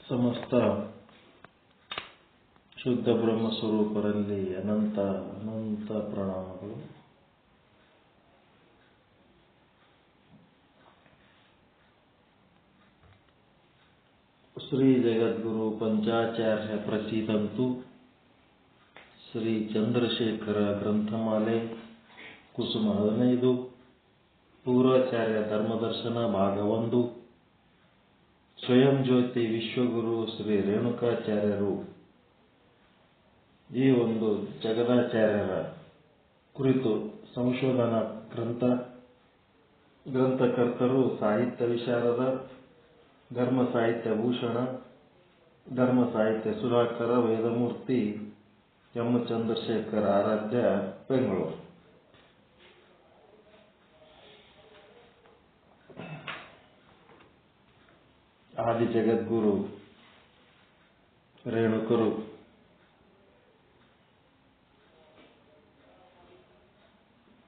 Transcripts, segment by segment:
ಸಮಸ್ತ ಶುದ್ಧ ಬ್ರಹ್ಮ ಸ್ವರೂಪರಲ್ಲಿ ಅನಂತ ಅನಂತ ಪ್ರಣಾಮಗಳು. ಶ್ರೀ ಜಗದ್ಗುರು ಪಂಚಾಚಾರ್ಯ ಪ್ರಸೀದಂತು ಶ್ರೀ ಚಂದ್ರಶೇಖರ ಗ್ರಂಥಮಾಲೆ ಕುಸುಮ 15 ಪೂರ್ವಾಚಾರ್ಯ ಧರ್ಮದರ್ಶನ ಭಾಗ 1 ಸ್ವಯಂ ಜ್ಯೋತಿ ವಿಶ್ವಗುರು ಶ್ರೀ ರೇಣುಕಾಚಾರ್ಯರು ಈ ಒಂದು ಜಗದಾಚಾರ್ಯರ ಕುರಿತು ಸಂಶೋಧನಾ ಗ್ರಂಥಕರ್ತರು ಸಾಹಿತ್ಯ ವಿಶಾರದ ಧರ್ಮ ಸಾಹಿತ್ಯ ಭೂಷಣ ಧರ್ಮ ಸಾಹಿತ್ಯ ಸುಧಾಕರ ವೇದಮೂರ್ತಿ ಎಂ ಚಂದ್ರಶೇಖರ ಆರಾಧ್ಯ ಬೆಂಗಳೂರು. ಆದಿ ಜಗದ್ಗುರು ರೇಣುಕರು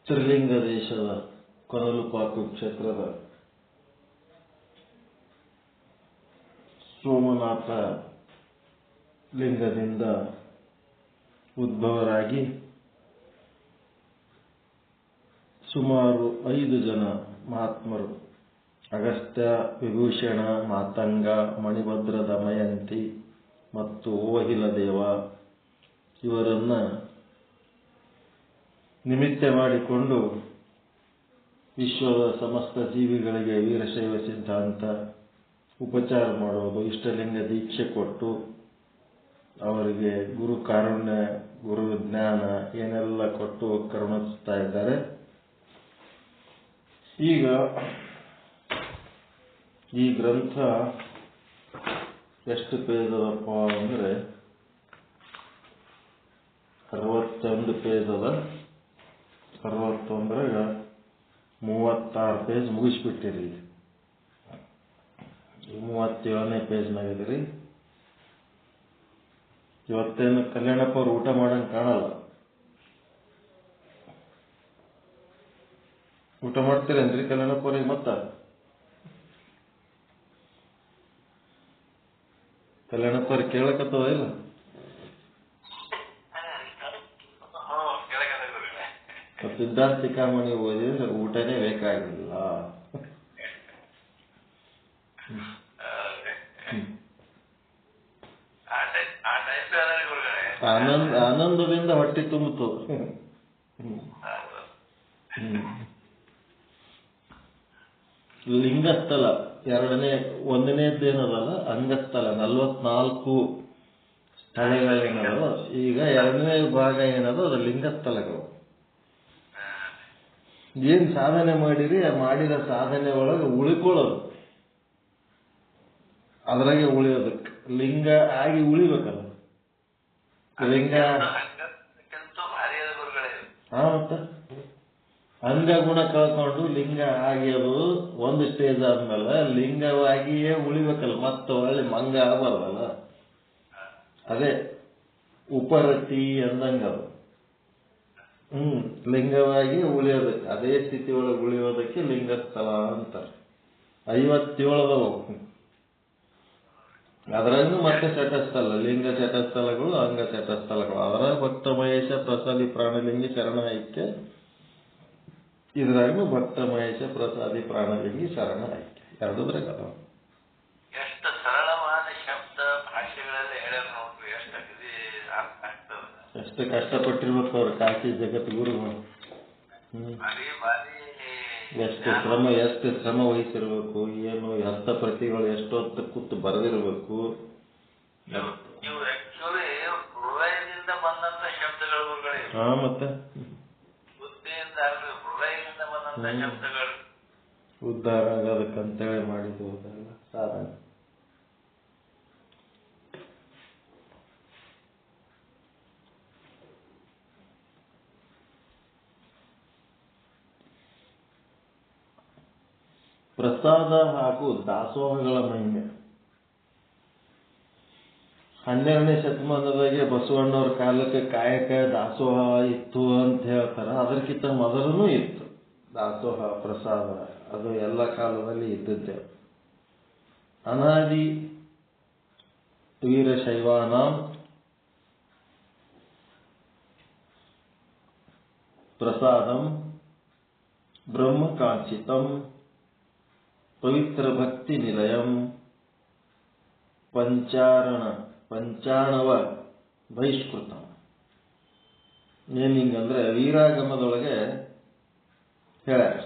ತ್ರಿಲಿಂಗ ದೇಶದ ಕೊನಲುಪಾಕು ಕ್ಷೇತ್ರದ ಸೋಮನಾಥ ಲಿಂಗದಿಂದ ಉದ್ಭವರಾಗಿ ಸುಮಾರು 5 ಜನ ಮಹಾತ್ಮರು ಅಗಸ್ತ್ಯ, ವಿಭೂಷಣ, ಮಾತಂಗ, ಮಣಿಭದ್ರ ದಮಯಂತಿ ಮತ್ತು ಓಹಿಲ ದೇವ ಇವರನ್ನ ನಿಮಿತ್ತ ಮಾಡಿಕೊಂಡು ವಿಶ್ವದ ಸಮಸ್ತ ಜೀವಿಗಳಿಗೆ ವೀರಶೈವ ಸಿದ್ಧಾಂತ ಉಪಚಾರ ಮಾಡೋದು, ಇಷ್ಟಲಿಂಗ ದೀಕ್ಷೆ ಕೊಟ್ಟು ಅವರಿಗೆ ಗುರು ಕಾರುಣ್ಯ ಗುರು ಜ್ಞಾನ ಏನೆಲ್ಲ ಕೊಟ್ಟು ಕರುಣಿಸ್ತಾ ಇದ್ದಾರೆ. ಈಗ ಈ ಗ್ರಂಥ ಎಷ್ಟು ಪೇಜ್ ಅದಪ್ಪ ಅಂದರೆ 61 ಪೇಜ್ ಅದ. 61 36 ಪೇಜ್ ಮುಗಿಸ್ಬಿಟ್ಟಿರಿ. 37ನೇ ಪೇಜ್ನಾಗ ಇದ್ರಿ. ಇವತ್ತೇನು ಕಲ್ಯಾಣಪ್ಪ ಅವ್ರು ಊಟ ಮಾಡಂಗೆ ಕಾಣಲ್ಲ. ಊಟ ಮಾಡ್ತೀರೇನ್ರಿ ಕಲ್ಯಾಣಪ್ಪ ಅವ್ರಿಗೆ? ಮತ್ತ ಕಲ್ಯಾಣಪ್ಪ ಅವ್ರಿಗೆ ಕೇಳಕತ್ತದ ಇಲ್ಲ? ಸಿದ್ಧಾಂತ ಶಿಖಾಮಣಿ ಓದಿದ್ರೆ ಊಟನೇ ಬೇಕಾಗಿಲ್ಲ. ಆನಂದದಿಂದ ಹೊಟ್ಟೆ ತುಂಬಿತು. ಲಿಂಗಸ್ಥಲ ಒಂದನೇದ್ದೇನದಲ್ಲ, ಅಂಗಸ್ಥಲ 44 ಸ್ಥಳಗಳೇನದೋ, ಈಗ 2ನೇ ಭಾಗ ಏನದೋ ಅದು ಲಿಂಗಸ್ಥಳಗಳು. ಏನ್ ಸಾಧನೆ ಮಾಡಿರಿ, ಮಾಡಿದ ಸಾಧನೆ ಒಳಗೆ ಉಳಿಕೊಳ್ಳೋದು, ಅದ್ರಾಗೆ ಉಳಿಯೋದಕ್ಕೆ ಲಿಂಗ ಆಗಿ ಉಳಿಬೇಕಲ್ಲ. ಲಿಂಗ ಮತ್ತೆ ಅಂಗ ಗುಣ ಕಳ್ಕೊಂಡು ಲಿಂಗ ಆಗಿ ಅದು ಒಂದು ಸ್ಟೇಜ್ ಆದ್ಮೇಲೆ ಲಿಂಗವಾಗಿಯೇ ಉಳಿಬೇಕಲ್ಲ, ಮತ್ತೆ ಒಳ್ಳೆ ಮಂಗ ಆಗಬಾರ್ದಲ್ಲ. ಅದೇ ಉಪರತಿ ಅಂದಂಗದು. ಲಿಂಗವಾಗಿ ಉಳಿಯೋದಕ್ಕೆ, ಅದೇ ಸ್ಥಿತಿ ಒಳಗೆ ಉಳಿಯೋದಕ್ಕೆ ಲಿಂಗಸ್ಥಳ ಅಂತಾರೆ. 57 ಅದರಾಗೂ ಮತ್ತೆ ಚಟಸ್ಥಳ, ಲಿಂಗ ಚಟಸ್ಥಳಗಳು, ಅಂಗ ಚಟಸ್ಥಳಗಳು. ಅದರ ಭಕ್ತ ಮಹೇಶ ಪ್ರಸಾದಿ ಪ್ರಾಣಲಿಂಗಿ ಶರಣ ಐಕ್ಯ, ಇದ್ರಾಗೂ ಭಕ್ತ ಮಹೇಶ ಪ್ರಸಾದಿ ಪ್ರಾಣಲಿಂಗಿ ಶರಣ ಐಕ್ಯ, ಎರಡೂದ್ರಾಗ ಅದಾವ. ಎಷ್ಟು ಸರಳವಾದ ಶಬ್ದ ಭಾಷೆಗಳಲ್ಲಿ ಹೇಳ್ಯಾರ ನೋಡ್ರಿ, ಎಷ್ಟು ಕಷ್ಟಪಟ್ಟಿರ್ಬೇಕು ಅವ್ರು ಕಾಶಿ ಜಗದ್ಗುರುಗಳು. ಎಷ್ಟು ಶ್ರಮ ವಹಿಸಿರ್ಬೇಕು, ಏನು ಹಸ್ತಪ್ರತಿಗಳು ಎಷ್ಟೊತ್ತು ಕೂತು ಬರೆದಿರ್ಬೇಕು. ಹೃದಯದಿಂದ ಬಂದಂತ ಶಬ್ದಗಳು, ಮತ್ತೆ ಬುದ್ಧಿಯಿಂದ ಹೃದಯದಿಂದ ಬಂದಂತ ಶಬ್ದಗಳು ಉದ್ಧಾರ ಆಗೋದಕ್ಕಂತೇಳಿ ಮಾಡಿದ್ದು ಅದೆಲ್ಲ ಸಾಧನೆ. ಪ್ರಸಾದ ಹಾಗೂ ದಾಸೋಹಗಳ ಮಹಿಮೆ. 12ನೇ ಶತಮಾನದಾಗೆ ಬಸವಣ್ಣವ್ರ ಕಾಲಕ್ಕೆ ಕಾಯಕ ದಾಸೋಹ ಇತ್ತು ಅಂತ ಹೇಳ್ತಾರ. ಅದಕ್ಕಿಂತ ಮೊದಲೂ ಇತ್ತು. ದಾಸೋಹ ಪ್ರಸಾದ ಅದು ಎಲ್ಲ ಕಾಲದಲ್ಲಿ ಇದ್ದದ್ದೇ. ಅನಾದಿ ವೀರಶೈವಾನಾಂ ಪ್ರಸಾದಂ ಬ್ರಹ್ಮಕಾಂಚಿತಂ ಪವಿತ್ರ ಭಕ್ತಿ ನಿಲಯಂ ಪಂಚಾಣವ ಬಹಿಷ್ಕೃತಂ. ಏನಿಂಗಂದ್ರೆ ವೀರಾಗಮದೊಳಗೆ ಹೇಳ್ಯಾರ,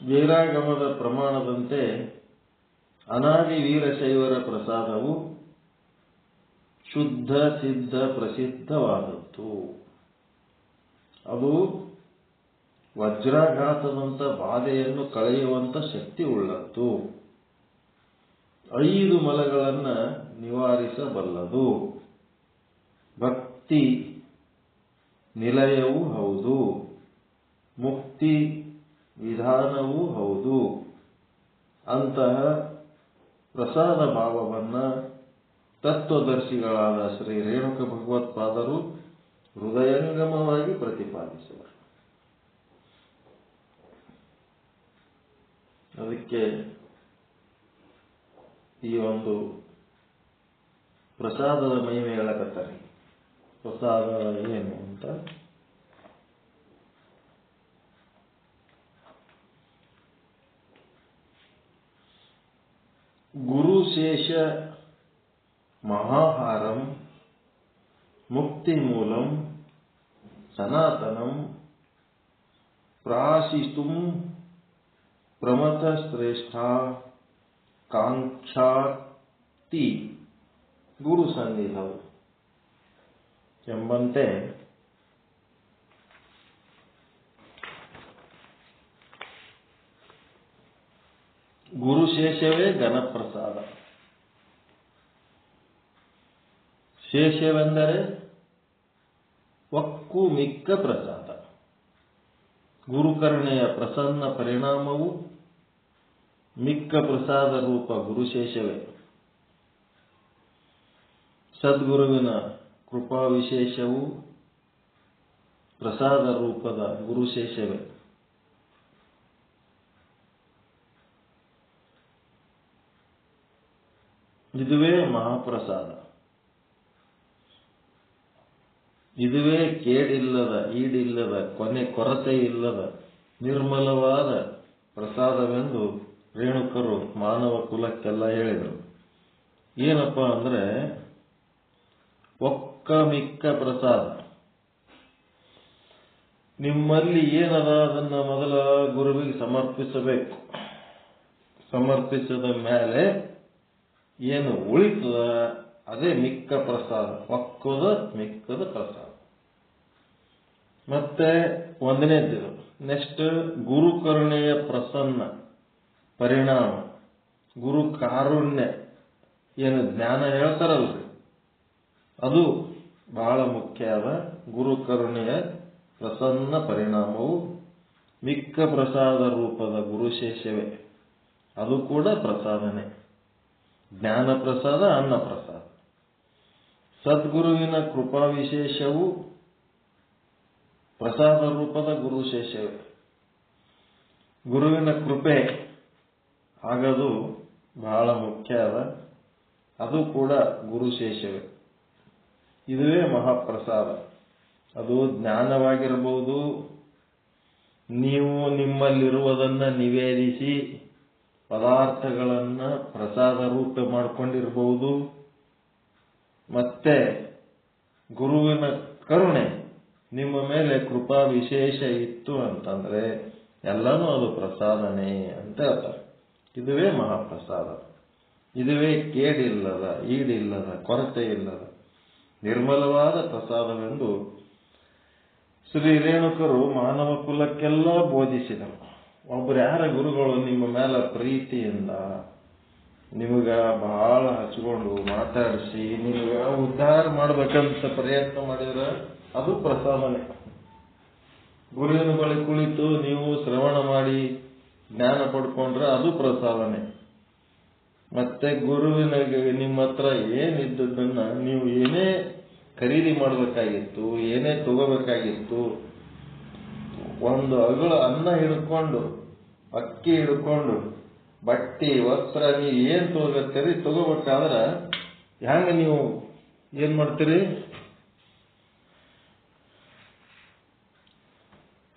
ವೀರಾಗಮದ ಪ್ರಮಾಣದಂತೆ ಅನಾದಿ ವೀರಶೈವರ ಪ್ರಸಾದವು ಶುದ್ಧ ಸಿದ್ಧ ಪ್ರಸಿದ್ಧವಾದದ್ದು. ಅದು ವಜ್ರಾಘಾತದಂತ ಬಾಧೆಯನ್ನು ಕಳೆಯುವಂತ ಶಕ್ತಿ ಉಳ್ಳದ್ದು, 5 ಮಲಗಳನ್ನು ನಿವಾರಿಸಬಲ್ಲದು, ಭಕ್ತಿ ನಿಲಯವೂ ಹೌದು, ಮುಕ್ತಿ ವಿಧಾನವೂ ಹೌದು. ಅಂತಹ ಪ್ರಸಾದ ಭಾವವನ್ನು ತತ್ವದರ್ಶಿಗಳಾದ ಶ್ರೀ ರೇಣುಕ ಭಗವತ್ಪಾದರು ಹೃದಯಂಗಮವಾಗಿ ಪ್ರತಿಪಾದಿಸುವರು. ಅದಕ್ಕೆ ಈ ಒಂದು ಪ್ರಸಾದದ ಮಹಿಮೆ ಹೇಳಕತ್ತಾರೆ. ಪ್ರಸಾದ ಏನು ಅಂತ ಗುರುಶೇಷ ಮಹಾಹಾರಂ ಮುಕ್ತಿ ಮೂಲಂ ಸನಾತನಂ ಪ್ರಾಶಿತುಂ ಪ್ರಮಥ ಶ್ರೇಷ್ಠ ಕಾಂಕ್ಷಾತಿ ಗುರು ಸನ್ನಿಧವು ಎಂಬಂತೆ ಗುರುಶೇಷವೇ ಘನಪ್ರಸಾದ. ಶೇಷವೆಂದರೆ ಒಕ್ಕು ಮಿಕ್ಕ ಪ್ರಸಾದ. ಗುರುಕರುಣೆಯ ಪ್ರಸನ್ನ ಪರಿಣಾಮವು ಮಿಕ್ಕ ಪ್ರಸಾದ ರೂಪ ಗುರುಶೇಷವೇ. ಸದ್ಗುರುವಿನ ಕೃಪಾ ವಿಶೇಷವು ಪ್ರಸಾದ ರೂಪದ ಗುರುಶೇಷವೇ. ಇದುವೇ ಮಹಾಪ್ರಸಾದ. ಇದುವೇ ಕೇಡಿಲ್ಲದ, ಈಡಿಲ್ಲದ, ಕೊರತೆ ಇಲ್ಲದ ನಿರ್ಮಲವಾದ ಪ್ರಸಾದವೆಂದು ರೇಣುಕರು ಮಾನವ ಕುಲಕ್ಕೆಲ್ಲ ಹೇಳಿದರು. ಏನಪ್ಪ ಅಂದ್ರೆ ಒಕ್ಕ ಮಿಕ್ಕ ಪ್ರಸಾದ. ನಿಮ್ಮಲ್ಲಿ ಏನದ ಅದನ್ನ ಮೊದಲ ಗುರುವಿಗೆ ಸಮರ್ಪಿಸಬೇಕು. ಸಮರ್ಪಿಸಿದ ಮೇಲೆ ಏನು ಉಳಿತದ ಅದೇ ಮಿಕ್ಕ ಪ್ರಸಾದ, ಒಕ್ಕದ ಮಿಕ್ಕದ ಪ್ರಸಾದ. ಮತ್ತೆ 1ನೇದ್ದು ನೆಕ್ಸ್ಟ್ ಗುರು ಕರುಣೆಯ ಪ್ರಸನ್ನ ಪರಿಣಾಮ, ಗುರು ಕಾರುಣ್ಯ ಏನು ಜ್ಞಾನ ಹೇಳ್ತಾರಲ್ರಿ ಅದು ಬಹಳ ಮುಖ್ಯ ಅದ. ಗುರು ಕರುಣೆಯ ಪ್ರಸನ್ನ ಪರಿಣಾಮವು ಮಿಕ್ಕ ಪ್ರಸಾದ ರೂಪದ ಗುರುಶೇಷವೇ. ಅದು ಕೂಡ ಪ್ರಸಾದನೆ. ಜ್ಞಾನ ಪ್ರಸಾದ, ಅನ್ನ ಪ್ರಸಾದ. ಸದ್ಗುರುವಿನ ಕೃಪಾ ವಿಶೇಷವು ಪ್ರಸಾದ ರೂಪದ ಗುರುಶೇಷವೇ. ಗುರುವಿನ ಕೃಪೆ ಆಗದು ಬಹಳ ಮುಖ್ಯ ಅದ. ಅದು ಕೂಡ ಗುರುಶೇಷವೇ. ಇದುವೇ ಮಹಾಪ್ರಸಾದ. ಅದು ಜ್ಞಾನವಾಗಿರಬಹುದು, ನೀವು ನಿಮ್ಮಲ್ಲಿರುವುದನ್ನ ನಿವೇದಿಸಿ ಪದಾರ್ಥಗಳನ್ನ ಪ್ರಸಾದ ರೂಪ ಮಾಡಿಕೊಂಡಿರಬಹುದು. ಮತ್ತೆ ಗುರುವಿನ ಕರುಣೆ ನಿಮ್ಮ ಮೇಲೆ ಕೃಪಾ ವಿಶೇಷ ಇತ್ತು ಅಂತಂದ್ರೆ ಎಲ್ಲನೂ ಅದು ಪ್ರಸಾದನೆ ಅಂತ ಹೇಳ್ತಾರೆ. ಇದುವೇ ಮಹಾಪ್ರಸಾದ. ಇದುವೇ ಕೇಡಿಲ್ಲದ, ಈಡಿಲ್ಲದ, ಕೊರತೆ ಇಲ್ಲದ ನಿರ್ಮಲವಾದ ಪ್ರಸಾದವೆಂದು ಶ್ರೀ ರೇಣುಕರು ಮಾನವ ಕುಲಕ್ಕೆಲ್ಲ ಬೋಧಿಸಿದರು. ಒಬ್ಬರು ಯಾರ ಗುರುಗಳು ನಿಮ್ಮ ಮೇಲೆ ಪ್ರೀತಿಯಿಂದ ನಿಮಗ ಬಹಳ ಹಚ್ಕೊಂಡು ಮಾತಾಡಿಸಿ ನಿಮಗ ಉದ್ಧಾರ ಮಾಡ್ಬೇಕಂತ ಪ್ರಯತ್ನ ಮಾಡಿದ್ರೆ ಅದು ಪ್ರಸಾದನೆ. ಗುರುವಿನ ಬಳಿ ಕುಳಿತು ನೀವು ಶ್ರವಣ ಮಾಡಿ ಜ್ಞಾನ ಪಡ್ಕೊಂಡ್ರೆ ಅದು ಪ್ರಸಾದನೆ. ಮತ್ತೆ ಗುರುವಿನ ನಿಮ್ಮ ಹತ್ರ ಏನಿದ್ದದನ್ನ ನೀವು ಏನೇ ಖರೀದಿ ಮಾಡಬೇಕಾಗಿತ್ತು, ಏನೇ ತಗೋಬೇಕಾಗಿತ್ತು, ಒಂದು ಅಗಳು ಅನ್ನ ಹಿಡ್ಕೊಂಡು, ಅಕ್ಕಿ ಹಿಡ್ಕೊಂಡು, ಬಟ್ಟಿ ವಸ್ತ್ರ ನೀವು ಏನ್ ತಗೋತೀರಿ ತಗೋಬೇಕಾದ್ರೆ ಹೆಂಗ ನೀವು ಏನ್ ಮಾಡ್ತೀರಿ?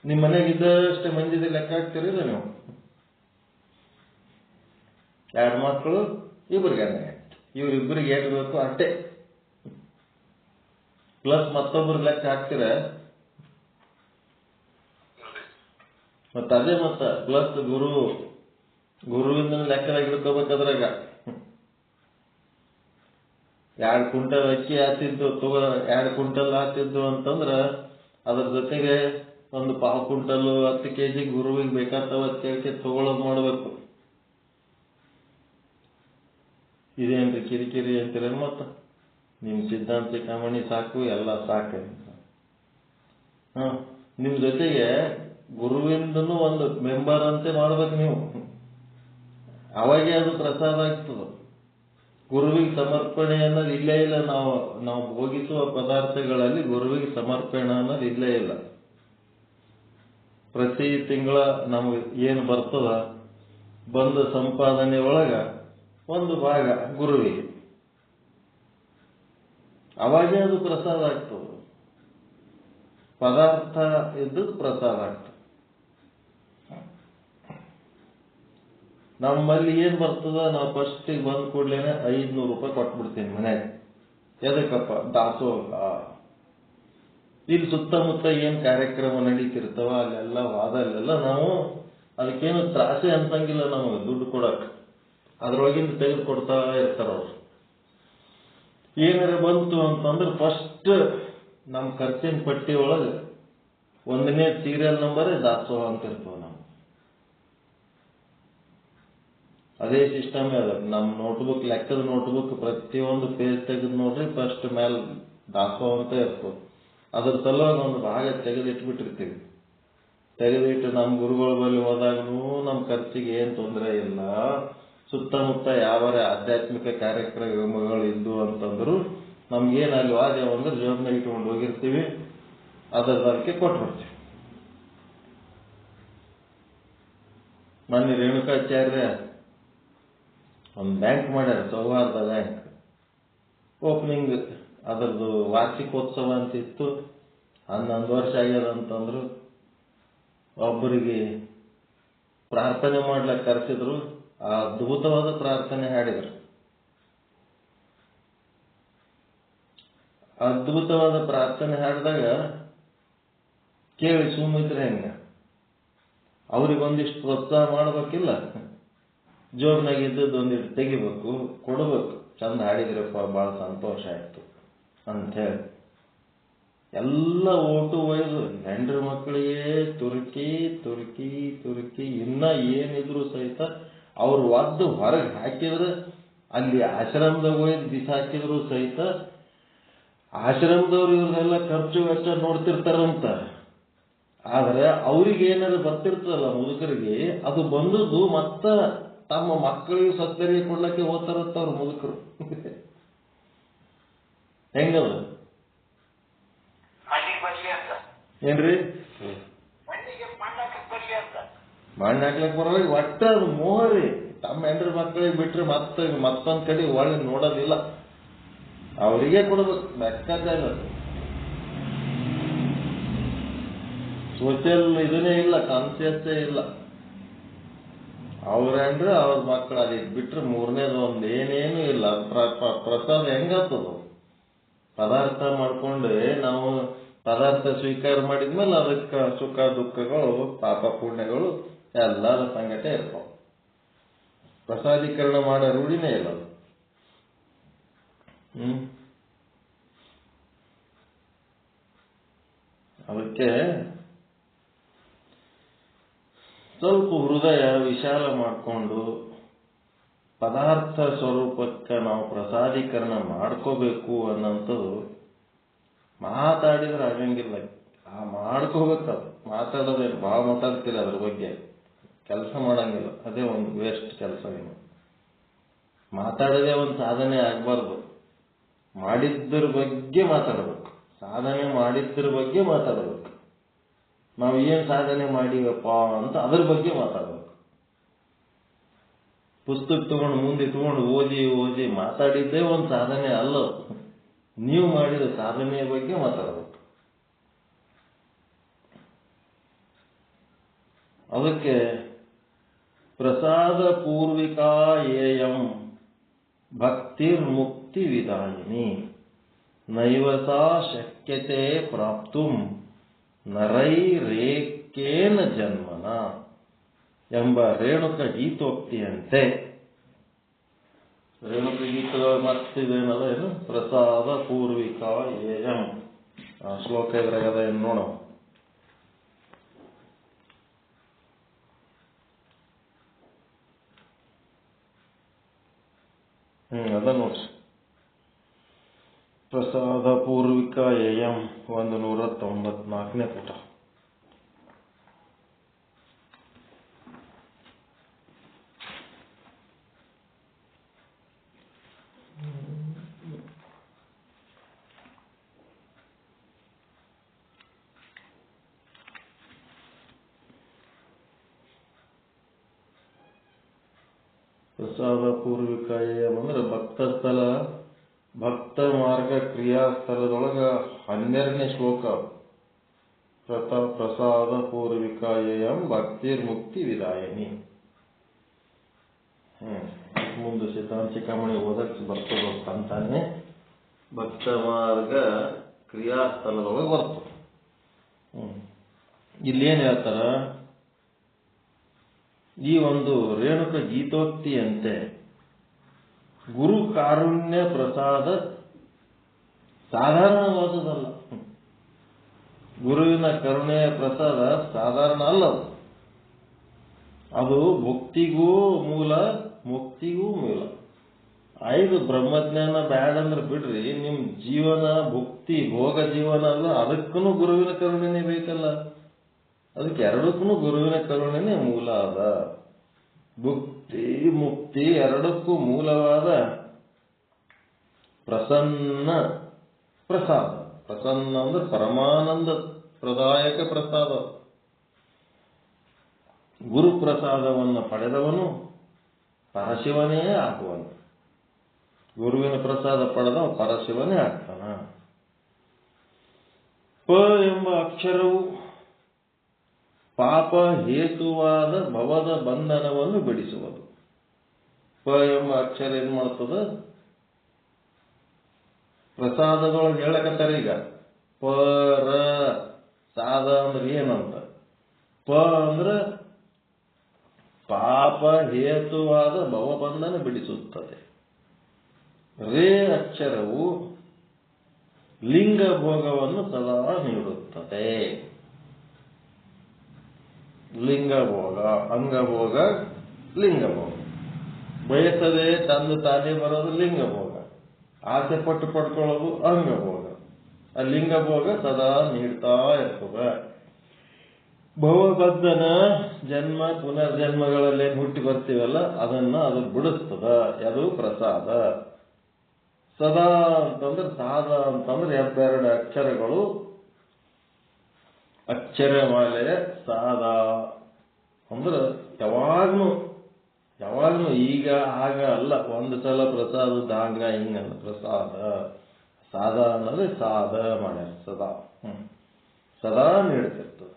ನಿಮ್ಮ ಮನೆಗಿದ್ದಷ್ಟೇ ಮಂದಿದ ಲೆಕ್ಕ ಹಾಕ್ತಿರಿಲ್ಲ ನೀವು? 2 ಮಕ್ಕಳು, 2 ಗಂಡ, ಇವ್ರಿಬ್ಬರಿಗೆ ಏನ್ ಬೇಕು ಅಷ್ಟೇ. ಪ್ಲಸ್ ಮತ್ತೊಬ್ಬರು ಲೆಕ್ಕ ಹಾಕ್ತಿರ? ಮತ್ತ ಅದೇ ಮತ್ತ ಪ್ಲಸ್ ಗುರುವಿಂದ ಲೆಕ್ಕದಾಗ ಹಿಡ್ಕೋಬೇಕಾದ್ರಾಗ 2 ಕ್ವಿಂಟಲ್ ಅಕ್ಕಿ ಹಾತಿದ್ದು 2 ಕ್ವಿಂಟಲ್ ಹಾತಿದ್ದು ಅಂತಂದ್ರ ಅದ್ರ ಜೊತೆಗೆ ಒಂದು 1/4 ಕ್ವಿಂಟಲ್ 10 kg ಗುರುವಿಗೆ ಬೇಕಾಗ್ತಾವ ಕೇಳಿಕೆ ತಗೊಳ್ಳೋದು ಮಾಡ್ಬೇಕು. ಇದೇನ್ರಿ ಕಿರಿಕಿರಿ ಅಂತೀರ? ಮತ್ತ ನಿಮ್ ಸಿದ್ಧಾಂತ ಕಾಮಣಿ ಸಾಕು, ಎಲ್ಲ ಸಾಕು. ನಿಮ್ ಜೊತೆಗೆ ಗುರುವಿಂದನೂ ಒಂದು ಮೆಂಬರ್ ಅಂತೆ ಮಾಡ್ಬೇಕು ನೀವು. ಅವಾಗೇ ಅದು ಪ್ರಸಾದ ಆಗ್ತದ. ಗುರುವಿಗೆ ಸಮರ್ಪಣೆ ಅನ್ನೋದು ಇಲ್ಲೇ ಇಲ್ಲ. ನಾವು ಭೋಗಿಸುವ ಪದಾರ್ಥಗಳಲ್ಲಿ ಗುರುವಿಗೆ ಸಮರ್ಪಣೆ ಅನ್ನೋದು ಇಲ್ಲೇ ಇಲ್ಲ. ಪ್ರತಿ ತಿಂಗಳ ನಮ್ಗೆ ಏನು ಬರ್ತದ ಬಂದ ಸಂಪಾದನೆ ಒಳಗ ಒಂದು ಭಾಗ ಗುರುವಿಗೆ, ಅವಾಗೇ ಅದು ಪ್ರಸಾದ ಆಗ್ತದೆ. ಪದಾರ್ಥ ಇದ್ದದ್ದು ಪ್ರಸಾದ ಆಗ್ತದೆ. ನಮ್ಮಲ್ಲಿ ಏನ್ ಬರ್ತದ, ನಾವು ಫಸ್ಟಿಗೆ ಬಂದ ಕೂಡ್ಲೇನೆ 500 ರೂಪಾಯಿ ಕೊಟ್ಬಿಡ್ತೀನಿ ಮನೆಗೆ. ಎದಕ್ಕಪ್ಪ? ದಾಸೋಹ. ಇಲ್ಲಿ ಸುತ್ತಮುತ್ತ ಏನ್ ಕಾರ್ಯಕ್ರಮ ನಡೀತಿರ್ತಾವ ಅಲ್ಲೆಲ್ಲ ಅಲ್ಲೆಲ್ಲ ನಾವು ಅದಕ್ಕೇನು ತ್ರಾಸೆ ಅನ್ಸಂಗಿಲ್ಲ ನಮಗೆ ದುಡ್ಡು ಕೊಡಕ್. ಅದ್ರೊಳಗಿಂದ ತೆಗೆದು ಕೊಡ್ತಾ ಇರ್ತಾರ ಅವ್ರು. ಏನಾರ ಬಂತು ಅಂತಂದ್ರೆ ಫಸ್ಟ್ ನಮ್ಮ ಖರ್ಚಿನ ಪಟ್ಟಿ ಒಳಗೆ 1ನೇ ಸೀರಿಯಲ್ ನಂಬರೇ ದಾಸೋಹ ಅಂತ ಇರ್ತವ. ನಾವು ಅದೇ ಸಿಸ್ಟಮೇ ಅದ. ನಮ್ಮ ನೋಟ್ಬುಕ್, ಲೆಕ್ಕದ ನೋಟ್ಬುಕ್ ಪ್ರತಿಯೊಂದು ಪೇಜ್ ತೆಗೆದು ನೋಡ್ರಿ, ಫಸ್ಟ್ ಮೇಲೆ ದಾಸೋಹ ಅಂತ ಇರ್ತದೆ. ಅದ್ರ ಸಲುವಾಗಿ ಒಂದು ಭಾಗ ತೆಗೆದಿಟ್ಬಿಟ್ಟಿರ್ತೀವಿ. ತೆಗೆದಿಟ್ಟು ನಮ್ಮ ಗುರುಗಳ ಬಳಿ ಹೋದಾಗೂ ನಮ್ಮ ಖರ್ಚಿಗೆ ಏನ್ ತೊಂದರೆ ಇಲ್ಲ. ಸುತ್ತಮುತ್ತ ಯಾವರೇ ಆಧ್ಯಾತ್ಮಿಕ ಕಾರ್ಯಕ್ರಮಗಳು ಇದ್ದು ಅಂತಂದ್ರು ನಮ್ಗೇನು ಅಲ್ಲಿ ವಾದ್ಯ ಅಂದ್ರೆ ಜೋಬ್ನ ಇಟ್ಕೊಂಡು ಹೋಗಿರ್ತೀವಿ, ಅದಕ್ಕೆ ಕೊಟ್ಬಿಡ್ತೀವಿ. ಮೊನ್ನೆ ರೇಣುಕಾಚಾರ್ಯ ಒಂದು ಬ್ಯಾಂಕ್ ಮಾಡ್ಯಾರ, ಸೌಹಾರ್ದ ಬ್ಯಾಂಕ್. ಓಪನಿಂಗ್ ಅದರದ್ದು ವಾರ್ಷಿಕೋತ್ಸವ ಅಂತಿತ್ತು. 11 ವರ್ಷ ಆಗ್ಯದ ಅಂತಂದ್ರು. ಒಬ್ಬರಿಗೆ ಪ್ರಾರ್ಥನೆ ಮಾಡ್ಲಿಕ್ಕೆ ಕರೆಸಿದ್ರು. ಆ ಅದ್ಭುತವಾದ ಪ್ರಾರ್ಥನೆ ಹಾಡಿದ್ರು. ಅದ್ಭುತವಾದ ಪ್ರಾರ್ಥನೆ ಹಾಡಿದಾಗ ಕೇಳಿ ಸುಮ್ಮಿದ್ರೆ ಹೆಂಗ? ಅವ್ರಿಗೊಂದಿಷ್ಟು ಪ್ರೋತ್ಸಾಹ ಮಾಡ್ಬೇಕಿಲ್ಲ? ಜೋಬ್ನಾಗ ಇದ್ದದ್ದು ಒಂದಿಷ್ಟು ತೆಗಿಬೇಕು, ಕೊಡಬೇಕು. ಚಂದ ಹಾಡಿದ್ರಪ್ಪ, ಬಹಳ ಸಂತೋಷ ಆಯ್ತು ಅಂತ ಹೇಳಿ ಎಲ್ಲ ಓಟು ಒಯ್ದು ಹೆಂಡ್ರ ಮಕ್ಕಳಿಗೆ ತುರುಕಿ ತುರುಕಿ ತುರುಕಿ ಇನ್ನ ಏನಿದ್ರು ಸಹಿತ ಅವ್ರು ಒದ್ದು ಹೊರಗೆ ಹಾಕಿದ್ರೆ, ಅಲ್ಲಿ ಆಶ್ರಮದಾಗ ಒಯ್ದು ಬಿಸಾಕಿದ್ರು ಸಹಿತ ಆಶ್ರಮದವ್ರು ಇವ್ರನ್ನೆಲ್ಲ ಖರ್ಚು ವೆಚ್ಚ ನೋಡ್ತಿರ್ತಾರಂತ. ಆದ್ರೆ ಅವ್ರಿಗೆ ಏನಾದ್ರು ಬರ್ತಿರ್ತದಲ್ಲ ಮುದುಕರಿಗೆ, ಅದು ಬಂದದ್ದು ಮತ್ತ ತಮ್ಮ ಮಕ್ಕಳಿಗೆ ಸತ್ತರಿಗೆ ಕೊಡ್ಲಕ್ಕೆ ಹೋಗ್ತಾರಂತ ಅವ್ರು ಮುದುಕರು. ಹೆಂಗದ ಏನ್ರಿ? ಮಣ್ಣು ಹಾಕ್ಲಕ್ ಬರೋವಾಗ ಒಟ್ಟ ಅದು ಮೋಹರಿ. ತಮ್ಮ ಹೆಂಡ್ರ ಮಕ್ಕಳಿಗೆ ಬಿಟ್ರೆ ಮತ್ತೊಂದ್ ಕಡೆ ಒಳ್ಳೆ ನೋಡೋದಿಲ್ಲ. ಅವರಿಗೆ ಕೊಡ್ಬೇಕು, ಬೇಕಾದ ಸೋಷಿಯಲ್ ಇದನ್ನೇ ಇಲ್ಲ, ಕಾನ್ಸಿಯಸ್ಸೇ ಇಲ್ಲ. ಅವ್ರಂದ್ರೆ ಅವ್ರ ಮಕ್ಕಳು ಅದಕ್ಕೆ ಬಿಟ್ರೆ ಮೂರನೇದು ಒಂದು ಏನೇನು ಇಲ್ಲ. ಪ್ರಸಾದ ಹೆಂಗಾಗ್ತದ? ಪದಾರ್ಥ ಮಾಡ್ಕೊಂಡೆ ನಾವು ಪದಾರ್ಥ ಸ್ವೀಕಾರ ಮಾಡಿದ್ಮೇಲೆ ಅದಕ್ಕೆ ಸುಖ ದುಃಖಗಳು ಪಾಪ ಪುಣ್ಯಗಳು ಎಲ್ಲರ ಸಂಗತಿ ಇರ್ತಾವ. ಪ್ರಸಾದೀಕರಣ ಮಾಡೋ ರೂಢಿನೇ ಇಲ್ಲ ಅದು. ಅದಕ್ಕೆ ಸ್ವಲ್ಪ ಹೃದಯ ವಿಶಾಲ ಮಾಡಿಕೊಂಡು ಪದಾರ್ಥ ಸ್ವರೂಪಕ್ಕೆ ನಾವು ಪ್ರಸಾದೀಕರಣ ಮಾಡ್ಕೋಬೇಕು ಅನ್ನೋಂಥದ್ದು ಮಾತಾಡಿದ್ರೆ ಆಗಂಗಿಲ್ಲ. ಮಾಡ್ಕೋಬೇಕದು. ಮಾತಾಡೋದೇನು ಭಾಳ ಮಾತಾಡ್ತೀರಿ ಅದ್ರ ಬಗ್ಗೆ, ಕೆಲಸ ಮಾಡಂಗಿಲ್ಲ. ಅದೇ ಒಂದು ವೇಸ್ಟ್ ಕೆಲಸ. ಏನು ಮಾತಾಡೋದೇ ಒಂದು ಸಾಧನೆ ಆಗಬಾರ್ದು. ಮಾಡಿದ್ರ ಬಗ್ಗೆ ಮಾತಾಡಬೇಕು, ಸಾಧನೆ ಮಾಡಿದ್ರ ಬಗ್ಗೆ ಮಾತಾಡಬೇಕು. ನಾವು ಏನು ಸಾಧನೆ ಮಾಡಿವಪ್ಪ ಅಂತ ಅದ್ರ ಬಗ್ಗೆ ಮಾತಾಡಬೇಕು. ಪುಸ್ತಕ ತಗೊಂಡು ಮುಂದೆ ಇಟ್ಕೊಂಡು ಓದಿ ಮಾತಾಡಿದ್ದೇ ಒಂದು ಸಾಧನೆ ಅಲ್ಲ. ನೀವು ಮಾಡಿದ ಸಾಧನೆಯ ಬಗ್ಗೆ ಮಾತಾಡಬೇಕು. ಅದಕ್ಕೆ ಪ್ರಸಾದ ಪೂರ್ವಿಕಾ ಏಯಂ ಭಕ್ತಿರ್ಮುಕ್ತಿ ವಿದಾಯಿನಿ ನೈವ ಸಾ ಶಕ್ಯತೆ ಪ್ರಾಪ್ತುಂ ನರೈರೇಕೇನ ಜನ್ಮನ ಎಂಬ ರೇಣುಕ ಗೀತೋಕ್ತಿಯಂತೆ. ರೇಣುಕ ಗೀತಗಳು ಮತ್ತಿದೇನಲ್ಲ ಏನು ಪ್ರಸಾದ ಪೂರ್ವಿಕಾ ಏಯಂ ಆ ಶ್ಲೋಕ ಇದ್ರಾಗದ ಏನು ನೋಡೋ. ಅದ ನೋಡ್ರಿ. ಪ್ರಸಾದ ಪೂರ್ವಿಕ ಏಯಂ 194ನೇ ಪುಟ. ಪ್ರಸಾದ ಪೂರ್ವಿಕ ಏಯಂ ಅಂದ್ರೆ ಭಕ್ತಸ್ಥಲ ಭಕ್ತ ಮಾರ್ಗ ಕ್ರಿಯಾಸ್ಥಲದೊಳಗ 12ನೇ ಶ್ಲೋಕ. ಪ್ರಸಾದ ಪೂರ್ವಿಕ ಏಯಂ ಭಕ್ತಿರ್ಮುಕ್ತಿ ವಿದಾಯಿನಿ. ಮುಂದೆ ಸಿದ್ಧಾಂತ ಚಿಕ್ಕಮಣಿ ಓದಕ್ಕೆ ಬರ್ತದ ಅಂತಾನೆ ಭಕ್ತ ಮಾರ್ಗ ಕ್ರಿಯಾಸ್ಥಲದೊಳಗೆ ಬರ್ತದೆ. ಇಲ್ಲೇನು ಹೇಳ್ತಾರ, ಈ ಒಂದು ರೇಣುಕ ಗೀತೋಕ್ತಿಯಂತೆ ಗುರು ಕಾರುಣ್ಯ ಪ್ರಸಾದ ಸಾಧಾರಣವಾದುದಲ್ಲ. ಗುರುವಿನ ಕರುಣೆಯ ಪ್ರಸಾದ ಸಾಧಾರಣ ಅಲ್ಲ. ಅದು ಭಕ್ತಿಗೂ ಮೂಲ ಮುಕ್ತಿಗೂ ಮೂಲ. 5 ಬ್ರಹ್ಮಜ್ಞಾನ ಬ್ಯಾಡ ಅಂದ್ರೆ ಬಿಡ್ರಿ, ನಿಮ್ ಜೀವನ ಭಕ್ತಿ ಭೋಗ ಜೀವನ ಅಲ್ಲ, ಅದಕ್ಕೂ ಗುರುವಿನ ಕರುಣೆನೇ ಬೇಕಲ್ಲ. ಅದಕ್ಕೆ ಎರಡಕ್ಕೂ ಗುರುವಿನ ಕರುಣೆನೇ ಮೂಲ ಅದ. ಭಕ್ತಿ ಮುಕ್ತಿ ಎರಡಕ್ಕೂ ಮೂಲವಾದ ಪ್ರಸನ್ನ ಪ್ರಸಾದ. ಪ್ರಸನ್ನ ಅಂದ್ರೆ ಪರಮಾನಂದ ಪ್ರದಾಯಕ ಪ್ರಸಾದ. ಗುರು ಪ್ರಸಾದವನ್ನು ಪಡೆದವನು ಪರಶಿವನೇ ಆಗುವನು. ಗುರುವಿನ ಪ್ರಸಾದ ಪಡೆದವ ಪರಶಿವನೇ ಆಗ್ತಾನ. ಪ ಎಂಬ ಅಕ್ಷರವು ಪಾಪ ಹೇತುವಾದ ಭವದ ಬಂಧನವನ್ನು ಬಿಡಿಸುವುದು. ಪ ಎಂಬ ಅಕ್ಷರ ಏನ್ ಮಾಡ್ತದ? ಪ್ರಸಾದದೊಳಗೆ ಹೇಳಕತ್ತಾರೆ ಈಗ. ಪರ ಸಾದ ಅಂದ್ರೆ ಏನಂತ? ಪ ಅಂದ್ರೆ ಪಾಪ ಹೇತುವಾದ ಭವಬಂಧನ ಬಿಡಿಸುತ್ತದೆ. ರೇ ಅಕ್ಷರವು ಲಿಂಗ ಭೋಗವನ್ನು ಸದಾ ನೀಡುತ್ತದೆ. ಲಿಂಗಭೋಗ, ಅಂಗಭೋಗ, ಲಿಂಗಭೋಗ. ಬಯಸದೆ ತಂದು ತಾನೇ ಬರೋದು ಲಿಂಗಭೋಗ. ಆಸೆ ಪಟ್ಟು ಪಡ್ಕೊಳ್ಳೋದು ಅಂಗಭೋಗ. ಆ ಲಿಂಗಭೋಗ ಸದಾ ನೀಡ್ತಾ ಇರ್ತದೆ. ಭವಬಂಧನ ಜನ್ಮ ಪುನರ್ಜನ್ಮಗಳಲ್ಲಿ ಹುಟ್ಟಿ ಬರ್ತೀವಲ್ಲ ಅದು ಬಿಡಿಸ್ತದ. ಅದು ಪ್ರಸಾದ. ಸದಾ ಅಂತಂದ್ರೆ ಸಾದ ಅಂತಂದ್ರೆ 2 ಅಕ್ಷರಗಳು. ಅಕ್ಷರಮಾಲೆ ಸಾದ ಅಂದ್ರೆ ಯಾವಾಗ್ಲೂ ಈಗ ಆಗ ಅಲ್ಲ. ಒಂದು ಸಲ ಪ್ರಸಾದದ ಹಂಗ ಹಿಂಗಲ್ಲ. ಪ್ರಸಾದ ಸಾದ ಅನ್ನೋದು ಸಾದ ಮಾಡ್ಯಾರ. ಸದಾ ನೀಡ್ತಿರ್ತದೆ.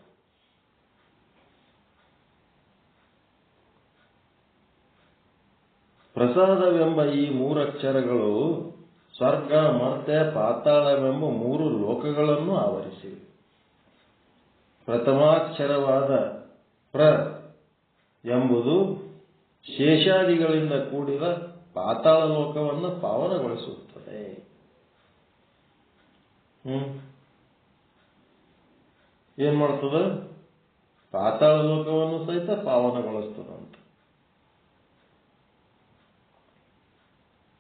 ಪ್ರಸಾದವೆಂಬ ಈ 3 ಅಕ್ಷರಗಳು ಸ್ವರ್ಗ ಮರ್ತ್ಯ ಪಾತಾಳವೆಂಬ 3 ಲೋಕಗಳನ್ನು ಆವರಿಸಿವೆ. ಪ್ರಥಮಾಕ್ಷರವಾದ ಪ್ರ ಎಂಬುದು ಶೇಷಾದಿಗಳಿಂದ ಕೂಡಿದ ಪಾತಾಳ ಲೋಕವನ್ನು ಪಾವನಗೊಳಿಸುತ್ತದೆ. ಏನ್ ಮಾಡ್ತದ? ಪಾತಾಳ ಲೋಕವನ್ನು ಸಹಿತ ಪಾವನಗೊಳಿಸ್ತದಂತ.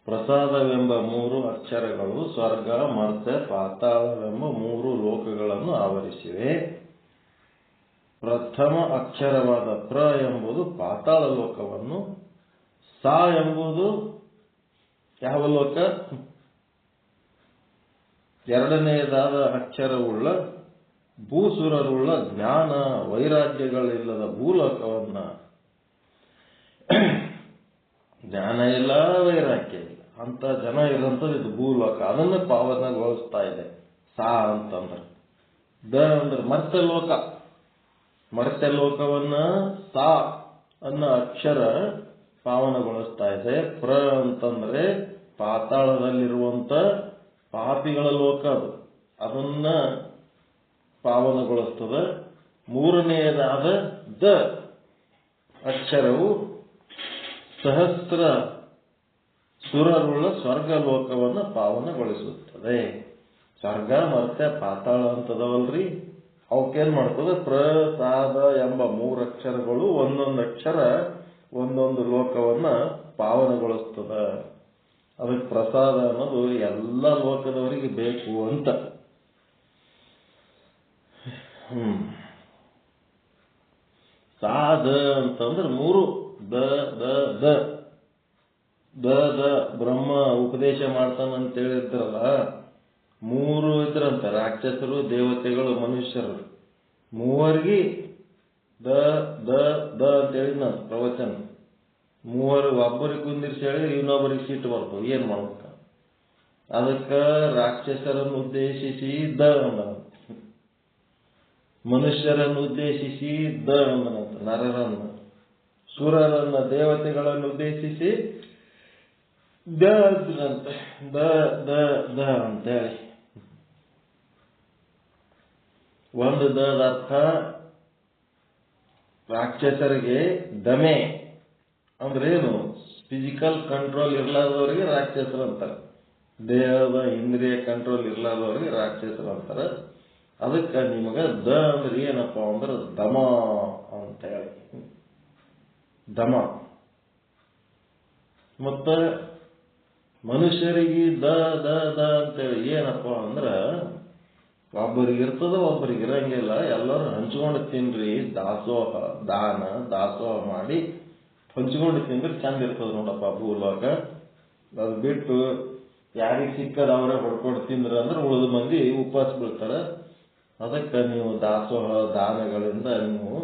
ಪ್ರಸಾದವೆಂಬ 3 ಅಕ್ಷರಗಳು ಸ್ವರ್ಗ ಮರ್ತ್ಯ ಪಾತಾಳವೆಂಬ 3 ಲೋಕಗಳನ್ನು ಆವರಿಸಿವೆ. ಪ್ರಥಮ ಅಕ್ಷರವಾದ ಪ್ರ ಎಂಬುದು ಪಾತಾಳ ಲೋಕವನ್ನು, ಸಾ ಎಂಬುದು ಯಾವ ಲೋಕ? ಎರಡನೆಯದಾದ ಅಕ್ಷರವುಳ್ಳ ಭೂಸುರರುಳ್ಳ ಜ್ಞಾನ ವೈರಾಗ್ಯಗಳಿಲ್ಲದ ಭೂಲೋಕವನ್ನ, ಜ್ಞಾನ ಇಲ್ಲ ವೈರಾಗ್ಯ ಇಲ್ಲ ಅಂತ ಜನ ಇರೋಂಥದ್ದು ಇದು ಭೂಲೋಕ, ಅದನ್ನು ಪಾವನಗೊಳಿಸ್ತಾ ಇದೆ. ಸಾ ಅಂತಂದ್ರೆ ದ ಅಂದ್ರೆ ಮರ್ತ್ಯಲೋಕ, ಮರ್ತ್ಯಲೋಕವನ್ನ ಸಾ ಅನ್ನೋ ಅಕ್ಷರ ಪಾವನಗೊಳಿಸ್ತಾ ಇದೆ. ಪ್ರ ಅಂತಂದ್ರೆ ಪಾತಾಳದಲ್ಲಿರುವಂತ ಪಾಪಿಗಳ ಲೋಕ, ಅದು ಅದನ್ನ ಪಾವನಗೊಳಿಸ್ತದೆ. ಮೂರನೆಯದಾದ ದ ಅಕ್ಷರವು ಸಹಸ್ರ ಸುರರುಳ್ಳ ಸ್ವರ್ಗ ಲೋಕವನ್ನು ಪಾವನಗೊಳಿಸುತ್ತದೆ. ಸ್ವರ್ಗ ಮರ್ತ್ಯ ಪಾತಾಳ ಅಂತದವಲ್ರಿ, ಅವಕ್ಕೇನ್ ಮಾಡ್ತದೆ? ಪ್ರಸಾದ ಎಂಬ 3 ಅಕ್ಷರಗಳು ಒಂದೊಂದು ಅಕ್ಷರ ಒಂದೊಂದು ಲೋಕವನ್ನ ಪಾವನಗೊಳಿಸ್ತದ. ಅದಕ್ಕೆ ಪ್ರಸಾದ ಅನ್ನೋದು ಎಲ್ಲ ಲೋಕದವರಿಗೆ ಬೇಕು ಅಂತ. ಸಾದ ಅಂತಂದ್ರೆ 3 ದ ದ ದ ದ ದ ಬ್ರಹ್ಮ ಉಪದೇಶ ಮಾಡ್ತಾನಂತ ಹೇಳಿದ್ರಲ್ಲ, 3 ಇದ್ರಂತ, ರಾಕ್ಷಸರು, ದೇವತೆಗಳು, ಮನುಷ್ಯರು. ಮೂವರಿಗೆ ದ ದ ದ ಅಂತ ಹೇಳಿದ ಪ್ರವಚನ. ಮೂವರು ಒಬ್ಬರಿಗೆ ಕುಂದಿರಿಸಿ ಹೇಳಿ ಇನ್ನೊಬ್ಬರಿಗೆ ಸಿಟ್ಟು ಬರ್ತದೆ, ಏನ್ ಮಾಡ್ಬೇಕ? ಅದಕ್ಕೆ ರಾಕ್ಷಸರನ್ನು ಉದ್ದೇಶಿಸಿ ದ ಅಂದನಂತ, ಮನುಷ್ಯರನ್ನು ಉದ್ದೇಶಿಸಿ ದ ಅಂದನಂತ, ನರರನ್ನು, ಸುರರನ್ನ ದೇವತೆಗಳನ್ನು ಉದ್ದೇಶಿಸಿ ದ ಅಂದ್ರಂತೆ, ದ ದ ದ ಅಂತೇಳಿ. ಒಂದು ದದ ಅರ್ಥ ರಾಕ್ಷಸರಿಗೆ ದಮೆ ಅಂದ್ರೇನು? ಫಿಸಿಕಲ್ ಕಂಟ್ರೋಲ್ ಇರ್ಲಾರ್ದವರಿಗೆ ರಾಕ್ಷಸರು ಅಂತಾರೆ, ದೇಹದ ಇಂದ್ರಿಯ ಕಂಟ್ರೋಲ್ ಇರ್ಲಾರ್ದವರಿಗೆ ರಾಕ್ಷಸರು ಅಂತಾರೆ. ಅದಕ್ಕೆ ನಿಮಗ ದ ಅಂದ್ರೆ ಏನಪ್ಪ ಅಂದ್ರೆ ದಮ ಅಂತ ಹೇಳಿ, ದಮ. ಮತ್ತ ಮನುಷ್ಯರಿಗೆ ದ ದ ದ ಅಂತೇಳಿ ಏನಪ್ಪ ಅಂದ್ರ, ಒಬ್ಬರಿಗೆ ಇರ್ತದ ಒಬ್ಬರಿಗೆ ಇರಂಗಿಲ್ಲ, ಎಲ್ಲರೂ ಹಂಚ್ಕೊಂಡು ತಿನ್ರಿ, ದಾಸೋಹ ದಾನ ದಾಸೋಹ ಮಾಡಿ ಹಂಚ್ಕೊಂಡು ತಿಂದ್ರೆ ಚಂದ ಇರ್ತದ ನೋಡಪ್ಪ ಭೂಲೋಕ. ಅದು ಬಿಟ್ಟು ಯಾರಿಗೆ ಸಿಕ್ಕದ ಅವರೇ ಹೊಡ್ಕೊಂಡು ತಿಂದ್ರ ಅಂದ್ರೆ ಉಳಿದ ಮಂದಿ ಉಪವಾಸ ಬೀಳ್ತಾರ. ಅದಕ್ಕೆ ನೀವು ದಾಸೋಹ ದಾನಗಳಿಂದ ನೀವು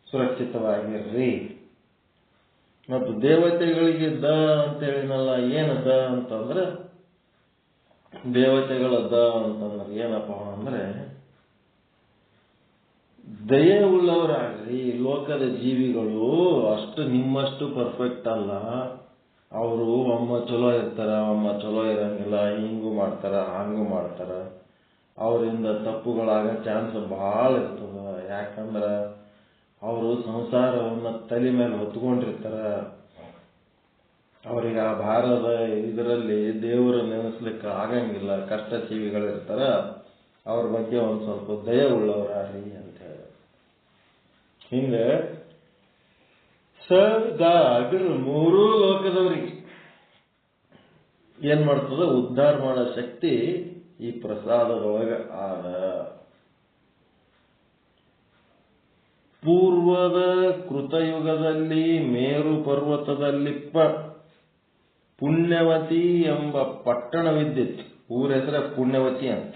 ಸುರಕ್ಷಿತವಾಗಿರ್ರಿ. ಮತ್ತು ದೇವತೆಗಳಿಗೆ ದ ಅಂತ ಹೇಳಿನಲ್ಲ, ಏನು ದ ಅಂತಂದ್ರೆ, ದೇವತೆಗಳ ದ ಅಂತಂದ್ರೆ ಏನಪ್ಪ ಅಂದ್ರೆ ದಯೆ ಉಳ್ಳವರಾಗ್ರಿ. ಲೋಕದ ಜೀವಿಗಳು ಅಷ್ಟು ನಿಮ್ಮಷ್ಟು ಪರ್ಫೆಕ್ಟ್ ಅಲ್ಲ. ಅವರು ಒಮ್ಮ ಚಲೋ ಇರ್ತಾರ, ಒಮ್ಮ ಚಲೋ ಇರಂಗಿಲ್ಲ, ಹಿಂಗೂ ಮಾಡ್ತಾರ ಹಂಗೂ ಮಾಡ್ತಾರ. ಅವರಿಂದ ತಪ್ಪುಗಳಾಗ ಚಾನ್ಸ್ ಬಹಳ ಇರ್ತದ. ಯಾಕಂದ್ರ ಅವರು ಸಂಸಾರವನ್ನ ತಲೆ ಮೇಲೆ ಹೊತ್ಕೊಂಡಿರ್ತಾರ. ಅವರಿಗೆ ಆ ಭಾರದ ಇದರಲ್ಲಿ ದೇವರು ನೆನೆಸ್ಲಿಕ್ಕೆ ಆಗಂಗಿಲ್ಲ, ಕಷ್ಟ ಜೀವಿಗಳಿರ್ತಾರ. ಅವ್ರ ಬಗ್ಗೆ ಒಂದು ಸ್ವಲ್ಪ ದಯ ಉಳ್ಳವರಾರಿ ಅಂತ ಹೇಳಿ. ಹಿಂಗೆ ಅದ್ರ 3 ಲೋಕದವರಿಗೆ ಏನ್ ಮಾಡ್ತದ? ಉದ್ಧಾರ ಮಾಡೋ ಶಕ್ತಿ ಈ ಪ್ರಸಾದದೊಳಗ ಆದ. ಪೂರ್ವದ ಕೃತಯುಗದಲ್ಲಿ ಮೇರು ಪರ್ವತದಲ್ಲಿಪ್ಪ ಪುಣ್ಯವತಿ ಎಂಬ ಪಟ್ಟಣವಿದ್ದಿತ್ತು. ಊರ ಹೆಸರ ಪುಣ್ಯವತಿ ಅಂತ.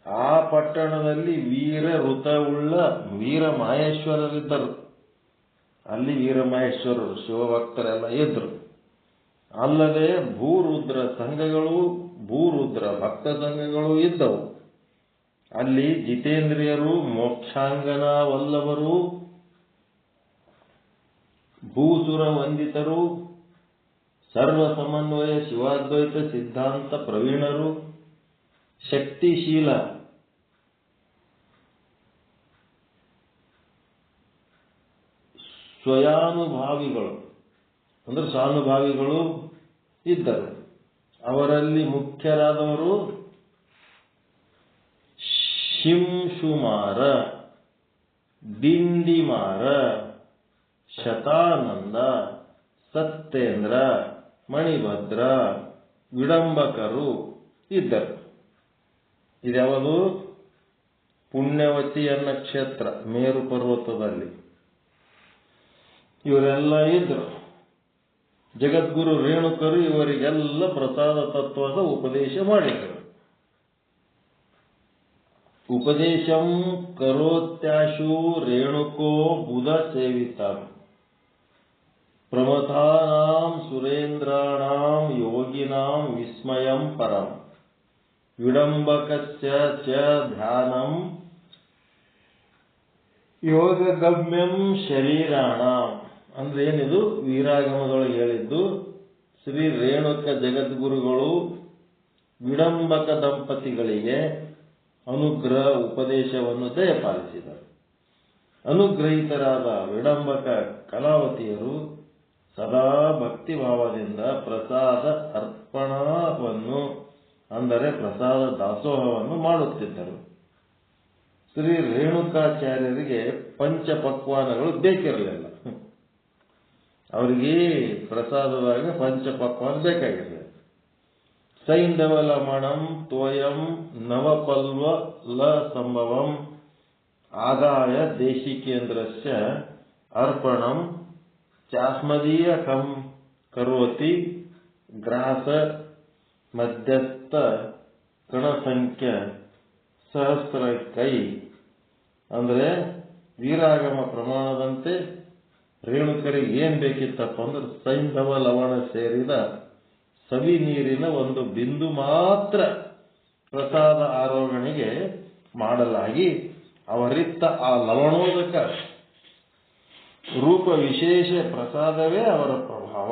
ಆ ಪಟ್ಟಣದಲ್ಲಿ ವೀರ ಋತವುಳ್ಳ ವೀರ ಮಹೇಶ್ವರರಿದ್ದರು. ಅಲ್ಲಿ ವೀರಮಹೇಶ್ವರರು ಶಿವಭಕ್ತರೆಲ್ಲ ಇದ್ರು. ಅಲ್ಲದೆ ಭೂರುದ್ರ ಸಂಘಗಳು, ಭೂರುದ್ರ ಭಕ್ತ ಸಂಘಗಳು ಇದ್ದವು. ಅಲ್ಲಿ ಜಿತೇಂದ್ರಿಯರು, ಮೋಕ್ಷಾಂಗನ ವಲ್ಲಭರು, ಭೂಸುರ ವಂದಿತರು, ಸರ್ವ ಸಮನ್ವಯ ಶಿವಾದ್ವೈತ ಸಿದ್ಧಾಂತ ಪ್ರವೀಣರು, ಶಕ್ತಿಶೀಲ ಸ್ವಯಾನುಭಾವಿಗಳು ಅಂದ್ರೆ ಸ್ವಾನುಭಾವಿಗಳು ಇದ್ದರು. ಅವರಲ್ಲಿ ಮುಖ್ಯರಾದವರು ಶಿಂಶುಮಾರ, ದಿಂಡಿಮಾರ, ಶತಾನಂದ, ಸತ್ಯೇಂದ್ರ, ಮಣಿಭದ್ರ, ವಿಡಂಬಕರು ಇದ್ದರು. ಇದ್ಯಾವುದು? ಪುಣ್ಯವತಿ ಅನ್ನೋ ಕ್ಷೇತ್ರ ಮೇರು ಪರ್ವತದಲ್ಲಿ ಇವರೆಲ್ಲ ಇದ್ರು. ಜಗದ್ಗುರು ರೇಣುಕರು ಇವರಿಗೆಲ್ಲ ಪ್ರಸಾದ ತತ್ವದ ಉಪದೇಶ ಮಾಡಿದರು. ಉಪದೇಶಂ ಕರೋತ್ಯಾಶು ರೇಣುಕೋ ಬುಧ ಸೇವಿತಂ ಪ್ರಮಥಾನಾಂ ಸುರೇಂದ್ರಾಣಾಂ ಯೋಗಿನಾಂ ವಿಸ್ಮಯಂ ಪರಂ ವಿಡಂಬಕಸ್ಯ ಚ ಧ್ಯಾನಂ ಯೋಗಗಮ್ಯಂ ಶರೀರಾಣಾಂ. ಅಂದ್ರೆ ಏನಿದು ವೀರಾಗಮದೊಳಗೆ ಹೇಳಿದ್ದು, ಶ್ರೀ ರೇಣುಕ ಜಗದ್ಗುರುಗಳು ವಿಡಂಬಕ ದಂಪತಿಗಳಿಗೆ ಅನುಗ್ರಹ ಉಪದೇಶವನ್ನು ದಯಪಾಲಿಸಿದರು. ಅನುಗ್ರಹಿತರಾದ ವಿಡಂಬಕ ಕಲಾವತಿಯರು ಸದಾ ಭಕ್ತಿಭಾವದಿಂದ ಪ್ರಸಾದ ಅರ್ಪಣವನ್ನು ಅಂದರೆ ಪ್ರಸಾದ ದಾಸೋಹವನ್ನು ಮಾಡುತ್ತಿದ್ದರು. ಶ್ರೀ ರೇಣುಕಾಚಾರ್ಯರಿಗೆ ಪಂಚಪಕ್ವಾನಗಳು ಬೇಕಿರಲಿಲ್ಲ. ಅವರಿಗೆ ಪ್ರಸಾದದಾಗ ಪಂಚಪಕ್ವಾನ ಬೇಕಾಗಿರಲಿಲ್ಲ. ಸೈಂಧವ ಲಮಣಂ ತೋಯಂ ನವಪಲ್ವ ಲ ಸಂಭವಂ ಆದಾಯ ದೇಶಿಕೇಂದ್ರಸ್ಯ ಅರ್ಪಣಂ ಚಾಸ್ಮದೀಯ ಕಂ ಕರೋತಿ ಗ್ರಾಸ ಮಧ್ಯಸ್ಥ ಕಣಸಂಖ್ಯ ಸಹಸ್ರ ಕೈ. ಅಂದ್ರೆ ವೀರಾಗಮ ಪ್ರಮಾಣದಂತೆ ರೇಣುಕರಿಗೆ ಏನ್ ಬೇಕಿತ್ತಪ್ಪ ಅಂದ್ರೆ ಸೈಂಧವ ಲವಣ ಸೇರಿದ ಸವಿ ನೀರಿನ ಒಂದು ಬಿಂದು ಮಾತ್ರ ಪ್ರಸಾದ ಆರೋಹಣೆಗೆ ಮಾಡಲಾಗಿ ಅವರಿತ್ತ ಆ ಲವಣೋದಕ ರೂಪ ವಿಶೇಷ ಪ್ರಸಾದವೇ ಅವರ ಪ್ರಭಾವ.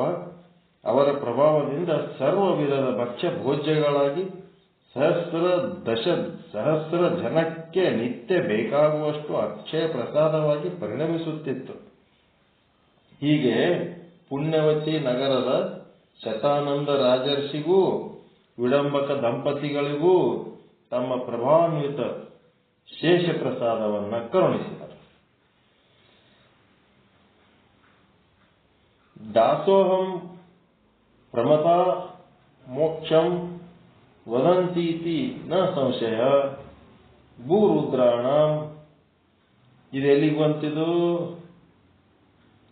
ಅವರ ಪ್ರಭಾವದಿಂದ ಸರ್ವ ವಿಧದ ಭಕ್ಷ್ಯ ಭೋಜ್ಯಗಳಾಗಿ ಸಹಸ್ರ ಜನಕ್ಕೆ ನಿತ್ಯ ಬೇಕಾಗುವಷ್ಟು ಅಕ್ಷಯ ಪ್ರಸಾದವಾಗಿ ಪರಿಣಮಿಸುತ್ತಿತ್ತು. ಹೀಗೆ ಪುಣ್ಯವತಿ ನಗರದ ಶತಾನಂದ ರಾಜರ್ಷಿಗೂ ವಿಡಂಬಕ ದಂಪತಿಗಳಿಗೂ ತಮ್ಮ ಪ್ರಭಾನ್ವಿತ ಶೇಷ ಪ್ರಸಾದವನ್ನು ಕರುಣಿಸಿದರು. ದಾಸೋಹಂ ಪ್ರಮತಾ ಮೋಕ್ಷಂ ವದಂತೀತಿ ನ ಸಂಶಯ ಭೂರುದ್ರಾಣಂ. ಇದೆಲ್ಲಿಗೆ ಬಂತಿದು?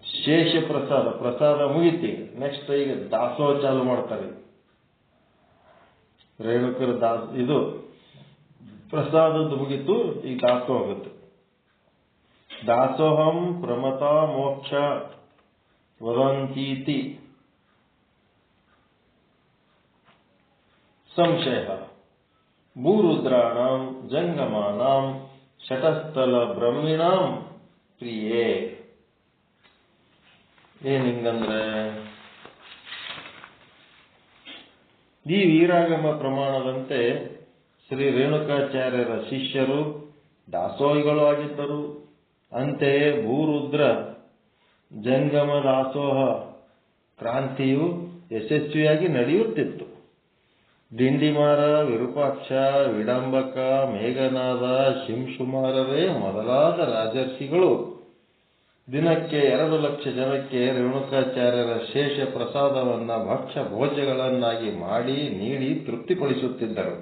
ಶೇಷ ಪ್ರಸಾದ ಮುಗಿತಿ. ನೆಕ್ಸ್ಟ್ ಈಗ ದಾಸೋಹ ಚಾಲು ಮಾಡ್ತಾರೆ. ರೇಣುಕರ ಇದು ಪ್ರಸಾದದ್ದು ಮುಗಿತು, ಈಗ ದಾಸೋಹ ಆಗುತ್ತೆ. ದಾಸೋಹಂ ಪ್ರಮತಾ ಮೋಕ್ಷ ವದಂತೀತಿ ಸಂಶಯ ಭೂರುದ್ರಾಣಂ ಜಂಗಮಾನಾಂ ಶಟಸ್ಥಲ ಬ್ರಹ್ಮಿಣಾಂ ಪ್ರಿಯೇ. ಏನಿಂಗಂದ್ರೆ ಈ ವೀರಾಗಮ ಪ್ರಮಾಣದಂತೆ ಶ್ರೀ ರೇಣುಕಾಚಾರ್ಯರ ಶಿಷ್ಯರು ದಾಸೋಹಿಗಳು ಆಗಿದ್ದರು. ಅಂತೆಯೇ ಭೂರುದ್ರ ಜಂಗಮ ದಾಸೋಹ ಕ್ರಾಂತಿಯು ಯಶಸ್ವಿಯಾಗಿ ನಡೆಯುತ್ತಿತ್ತು. ದಿಂಡಿಮಾರ, ವಿರೂಪಾಕ್ಷ, ವಿಡಂಬಕ, ಮೇಘನಾದ, ಶಿಂಶುಮಾರರೇ ಮೊದಲಾದ ರಾಜರ್ಷಿಗಳು ದಿನಕ್ಕೆ 2 ಲಕ್ಷ ಜನಕ್ಕೆ ರೇಣುಕಾಚಾರ್ಯರ ಶೇಷ ಪ್ರಸಾದವನ್ನ ಭಕ್ಷ್ಯ ಭೋಜ್ಯಗಳನ್ನಾಗಿ ಮಾಡಿ ನೀಡಿ ತೃಪ್ತಿಪಡಿಸುತ್ತಿದ್ದರು.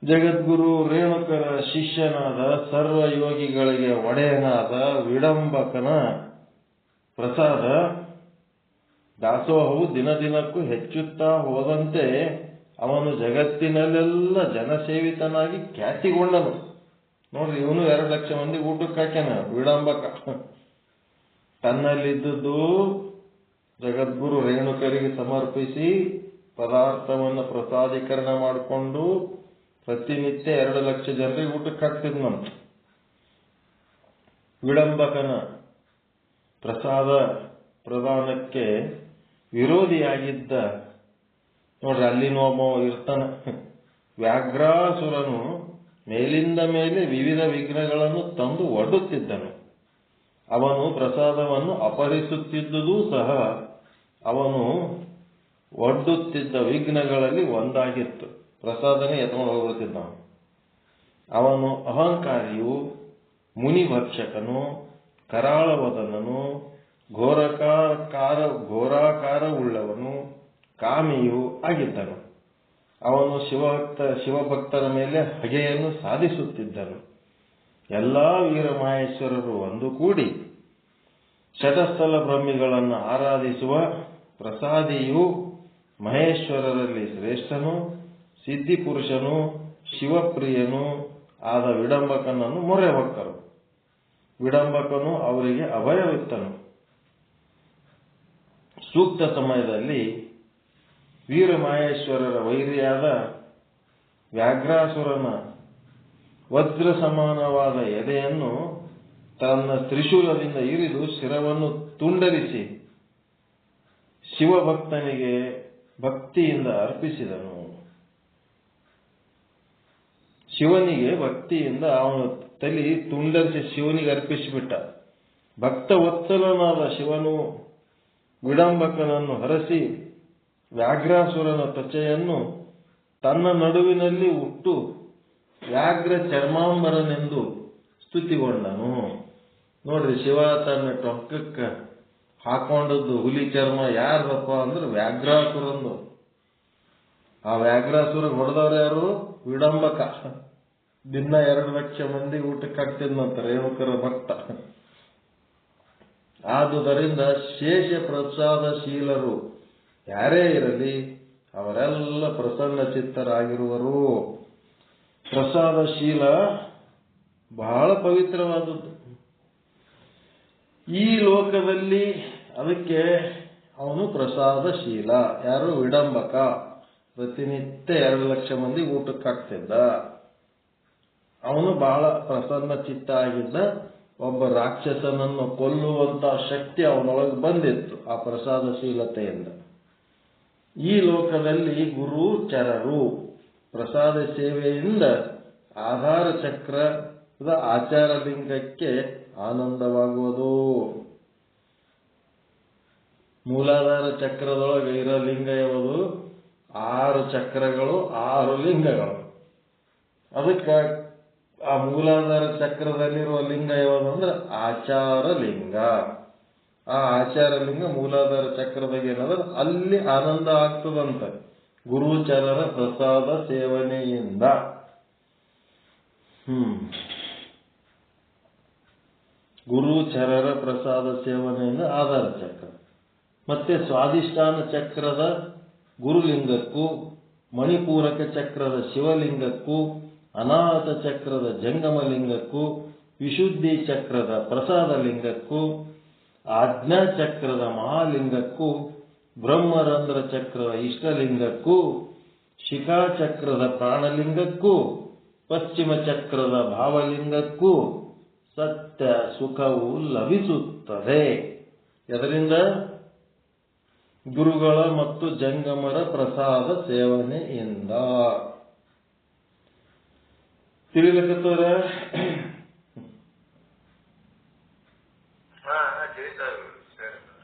ಜಗದ್ಗುರು ರೇಣುಕರ ಶಿಷ್ಯನಾದ ಸರ್ವಯೋಗಿಗಳಿಗೆ ಒಡೆಯನಾದ ವಿಡಂಬಕನ ಪ್ರಸಾದ ದಾಸೋಹವು ದಿನದಿನಕ್ಕೂ ಹೆಚ್ಚುತ್ತಾ ಹೋದಂತೆ ಅವನು ಜಗತ್ತಿನಲ್ಲೆಲ್ಲ ಜನಸೇವಿತನಾಗಿ ಖ್ಯಾತಿಗೊಂಡನು. ನೋಡ್ರಿ, ಇವನು 2 ಲಕ್ಷ ಮಂದಿ ಊಟಕ್ಕೆ ಹಾಕ್ಯಾನ ವಿಡಂಬಕ. ತನ್ನಲ್ಲಿದ್ದುದು ಜಗದ್ಗುರು ರೇಣುಕರಿಗೆ ಸಮರ್ಪಿಸಿ ಪದಾರ್ಥವನ್ನು ಪ್ರಸಾದೀಕರಣ ಮಾಡಿಕೊಂಡು ಪ್ರತಿನಿತ್ಯ 2 ಲಕ್ಷ ಜನರಿಗೆ ಊಟಕ್ಕೆ ಹಾಕ್ತಿದ್ನಂತ. ವಿಡಂಬಕನ ಪ್ರಸಾದ ಪ್ರದಾನಕ್ಕೆ ವಿರೋಧಿಯಾಗಿದ್ದ ನೋಡ್ರಿ, ಅಲ್ಲಿನ ಒಬ್ಬ ಇರ್ತಾನ ವ್ಯಾಘ್ರಾಸುರನು ಮೇಲಿಂದ ಮೇಲೆ ವಿವಿಧ ವಿಘ್ನಗಳನ್ನು ತಂದು ಒಡ್ಡುತ್ತಿದ್ದನು. ಅವನು ಪ್ರಸಾದವನ್ನು ಅಪಹರಿಸುತ್ತಿದ್ದುದೂ ಸಹ ಅವನು ಒಡ್ಡುತ್ತಿದ್ದ ವಿಘ್ನಗಳಲ್ಲಿ ಒಂದಾಗಿತ್ತು. ಪ್ರಸಾದನೇ ಎತ್ಕೊಂಡು ಹೋಗುತ್ತಿದ್ದ. ಅವನು ಅಹಂಕಾರಿಯು, ಮುನಿಭಕ್ಷಕನು, ಕರಾಳವದನನು, ಘೋರಾಕಾರವುಳ್ಳವನು, ಕಾಮಿಯೂ ಆಗಿದ್ದನು. ಅವನು ಶಿವಭಕ್ತರ ಮೇಲೆ ಹಗೆಯನ್ನು ಸಾಧಿಸುತ್ತಿದ್ದನು. ಎಲ್ಲಾ ವೀರಮಹೇಶ್ವರರು ಒಂದು ಕೂಡಿ ಶತಸ್ಥಲ ಬ್ರಹ್ಮಿಗಳನ್ನು ಆರಾಧಿಸುವ ಪ್ರಸಾದಿಯು ಮಹೇಶ್ವರರಲ್ಲಿ ಶ್ರೇಷ್ಠನು, ಸಿದ್ಧಿಪುರುಷನು, ಶಿವಪ್ರಿಯನೂ ಆದ ವಿಡಂಬಕನನ್ನು ಮೊರೆ ಹೊಕ್ಕರು. ವಿಡಂಬಕನು ಅವರಿಗೆ ಅಭಯವಿತ್ತನು. ಸೂಕ್ತ ಸಮಯದಲ್ಲಿ ವೀರಮಾಹೇಶ್ವರರ ವೈರಿಯಾದ ವ್ಯಾಘ್ರಾಸುರನ ವಜ್ರ ಸಮಾನವಾದ ಎದೆಯನ್ನು ತನ್ನ ತ್ರಿಶೂಲದಿಂದ ಇರಿದು ಶಿರವನ್ನು ತುಂಡರಿಸಿ ಶಿವಭಕ್ತನಿಗೆ ಭಕ್ತಿಯಿಂದ ಅರ್ಪಿಸಿದನು. ಶಿವನಿಗೆ ಭಕ್ತಿಯಿಂದ ಅವನು ತಲೆ ತುಂಡರಿಸಿ ಶಿವನಿಗೆ ಅರ್ಪಿಸಿಬಿಟ್ಟ. ಭಕ್ತವತ್ಸಲನಾದ ಶಿವನು ವಿಡಂಬಕನನ್ನು ಹರಸಿ ವ್ಯಾಘ್ರಾಸುರನ ತ್ವಚೆಯನ್ನು ತನ್ನ ನಡುವಿನಲ್ಲಿ ಹುಟ್ಟು ವ್ಯಾಘ್ರ ಚರ್ಮಾಂಬರನೆಂದು ಸ್ತುತಿಗೊಂಡನು. ನೋಡ್ರಿ, ಶಿವ ತನ್ನ ಟೊಕ್ಕಕ್ಕೆ ಹಾಕೊಂಡದ್ದು ಹುಲಿ ಚರ್ಮ ಯಾರದಪ್ಪ ಅಂದ್ರೆ ವ್ಯಾಘ್ರಾಸುರಂದು. ಆ ವ್ಯಾಘ್ರಾಸುರ ಹೊಡೆದವ್ರು ಯಾರು? ವಿಡಂಬಕ. ದಿನ 2 ಲಕ್ಷ ಮಂದಿ ಊಟಕ್ಕೆ ಹಾಕ್ತಿದ್ನಂತ ರೇಣುಕರ ಭಕ್ತ. ಆದುದರಿಂದ ಶೇಷ ಪ್ರಸಾದಶೀಲರು ಯಾರೇ ಇರಲಿ ಅವರೆಲ್ಲ ಪ್ರಸನ್ನ ಚಿತ್ತರಾಗಿರುವರು. ಪ್ರಸಾದಶೀಲ ಬಹಳ ಪವಿತ್ರವಾದದ್ದು. ಈ ಲೋಕದಲ್ಲಿ ಅದಕ್ಕೆ ಅವನು ಪ್ರಸಾದಶೀಲ. ಯಾರು? ವಿಡಂಬಕ. ಪ್ರತಿನಿತ್ಯ 2 ಲಕ್ಷ ಮಂದಿ ಊಟಕ್ಕೆ ಹಾಕ್ತಿದ್ದ. ಅವನು ಬಹಳ ಪ್ರಸನ್ನ ಚಿತ್ತ ಆಗಿದ್ದ. ಒಬ್ಬ ರಾಕ್ಷಸನನ್ನು ಕೊಲ್ಲುವಂತ ಶಕ್ತಿ ಅವನೊಳಗೆ ಬಂದಿತ್ತು ಆ ಪ್ರಸಾದಶೀಲತೆಯಿಂದ. ಈ ಲೋಕದಲ್ಲಿ ಗುರುಚರರು ಪ್ರಸಾದ ಸೇವೆಯಿಂದ ಆಧಾರ ಚಕ್ರದ ಆಚಾರಲಿಂಗಕ್ಕೆ ಆನಂದವಾಗುವುದು. ಮೂಲಾಧಾರ ಚಕ್ರದೊಳಗೆ ಇರೋ ಲಿಂಗ ಯಾವುದು? 6 ಚಕ್ರಗಳು, 6 ಲಿಂಗಗಳು. ಅದಕ್ಕೆ ಆ ಮೂಲಾಧಾರ ಚಕ್ರದಲ್ಲಿರುವ ಲಿಂಗ ಯಾವುದು ಅಂದ್ರೆ ಆಚಾರ ಲಿಂಗ. ಆ ಆಚಾರ ಲಿಂಗ ಮೂಲಾಧಾರ ಚಕ್ರದಾಗ ಏನಾದ್ರೆ ಅಲ್ಲಿ ಆನಂದ ಆಗ್ತದಂತ ಗುರುಚರರ ಪ್ರಸಾದ ಸೇವನೆಯಿಂದ. ಗುರುಚರರ ಪ್ರಸಾದ ಸೇವನೆಯಿಂದ ಆಧಾರ ಚಕ್ರ. ಮತ್ತೆ ಸ್ವಾಧಿಷ್ಠಾನ ಚಕ್ರದ ಗುರುಲಿಂಗಕ್ಕೂ, ಮಣಿಪೂರಕ ಚಕ್ರದ ಶಿವಲಿಂಗಕ್ಕೂ, ಅನಾಹತ ಚಕ್ರದ ಜಂಗಮ ಲಿಂಗಕ್ಕೂ, ವಿಶುದ್ಧಿ ಚಕ್ರದ ಪ್ರಸಾದ ಲಿಂಗಕ್ಕೂ, ಆಜ್ಞಾ ಚಕ್ರದ ಮಹಾಲಿಂಗಕ್ಕೂ, ಬ್ರಹ್ಮರಂಧ್ರ ಚಕ್ರದ ಇಷ್ಟಲಿಂಗಕ್ಕೂ, ಶಿಖಾ ಚಕ್ರದ ಪ್ರಾಣಲಿಂಗಕ್ಕೂ, ಪಶ್ಚಿಮ ಚಕ್ರದ ಭಾವಲಿಂಗಕ್ಕೂ ಸತ್ಯ ಸುಖವು ಲಭಿಸುತ್ತದೆ. ಇದರಿಂದ ಗುರುಗಳ ಮತ್ತು ಜಂಗಮರ ಪ್ರಸಾದ ಸೇವನೆಯಿಂದ. ತಿಳಿಲಕತ್ತವರ?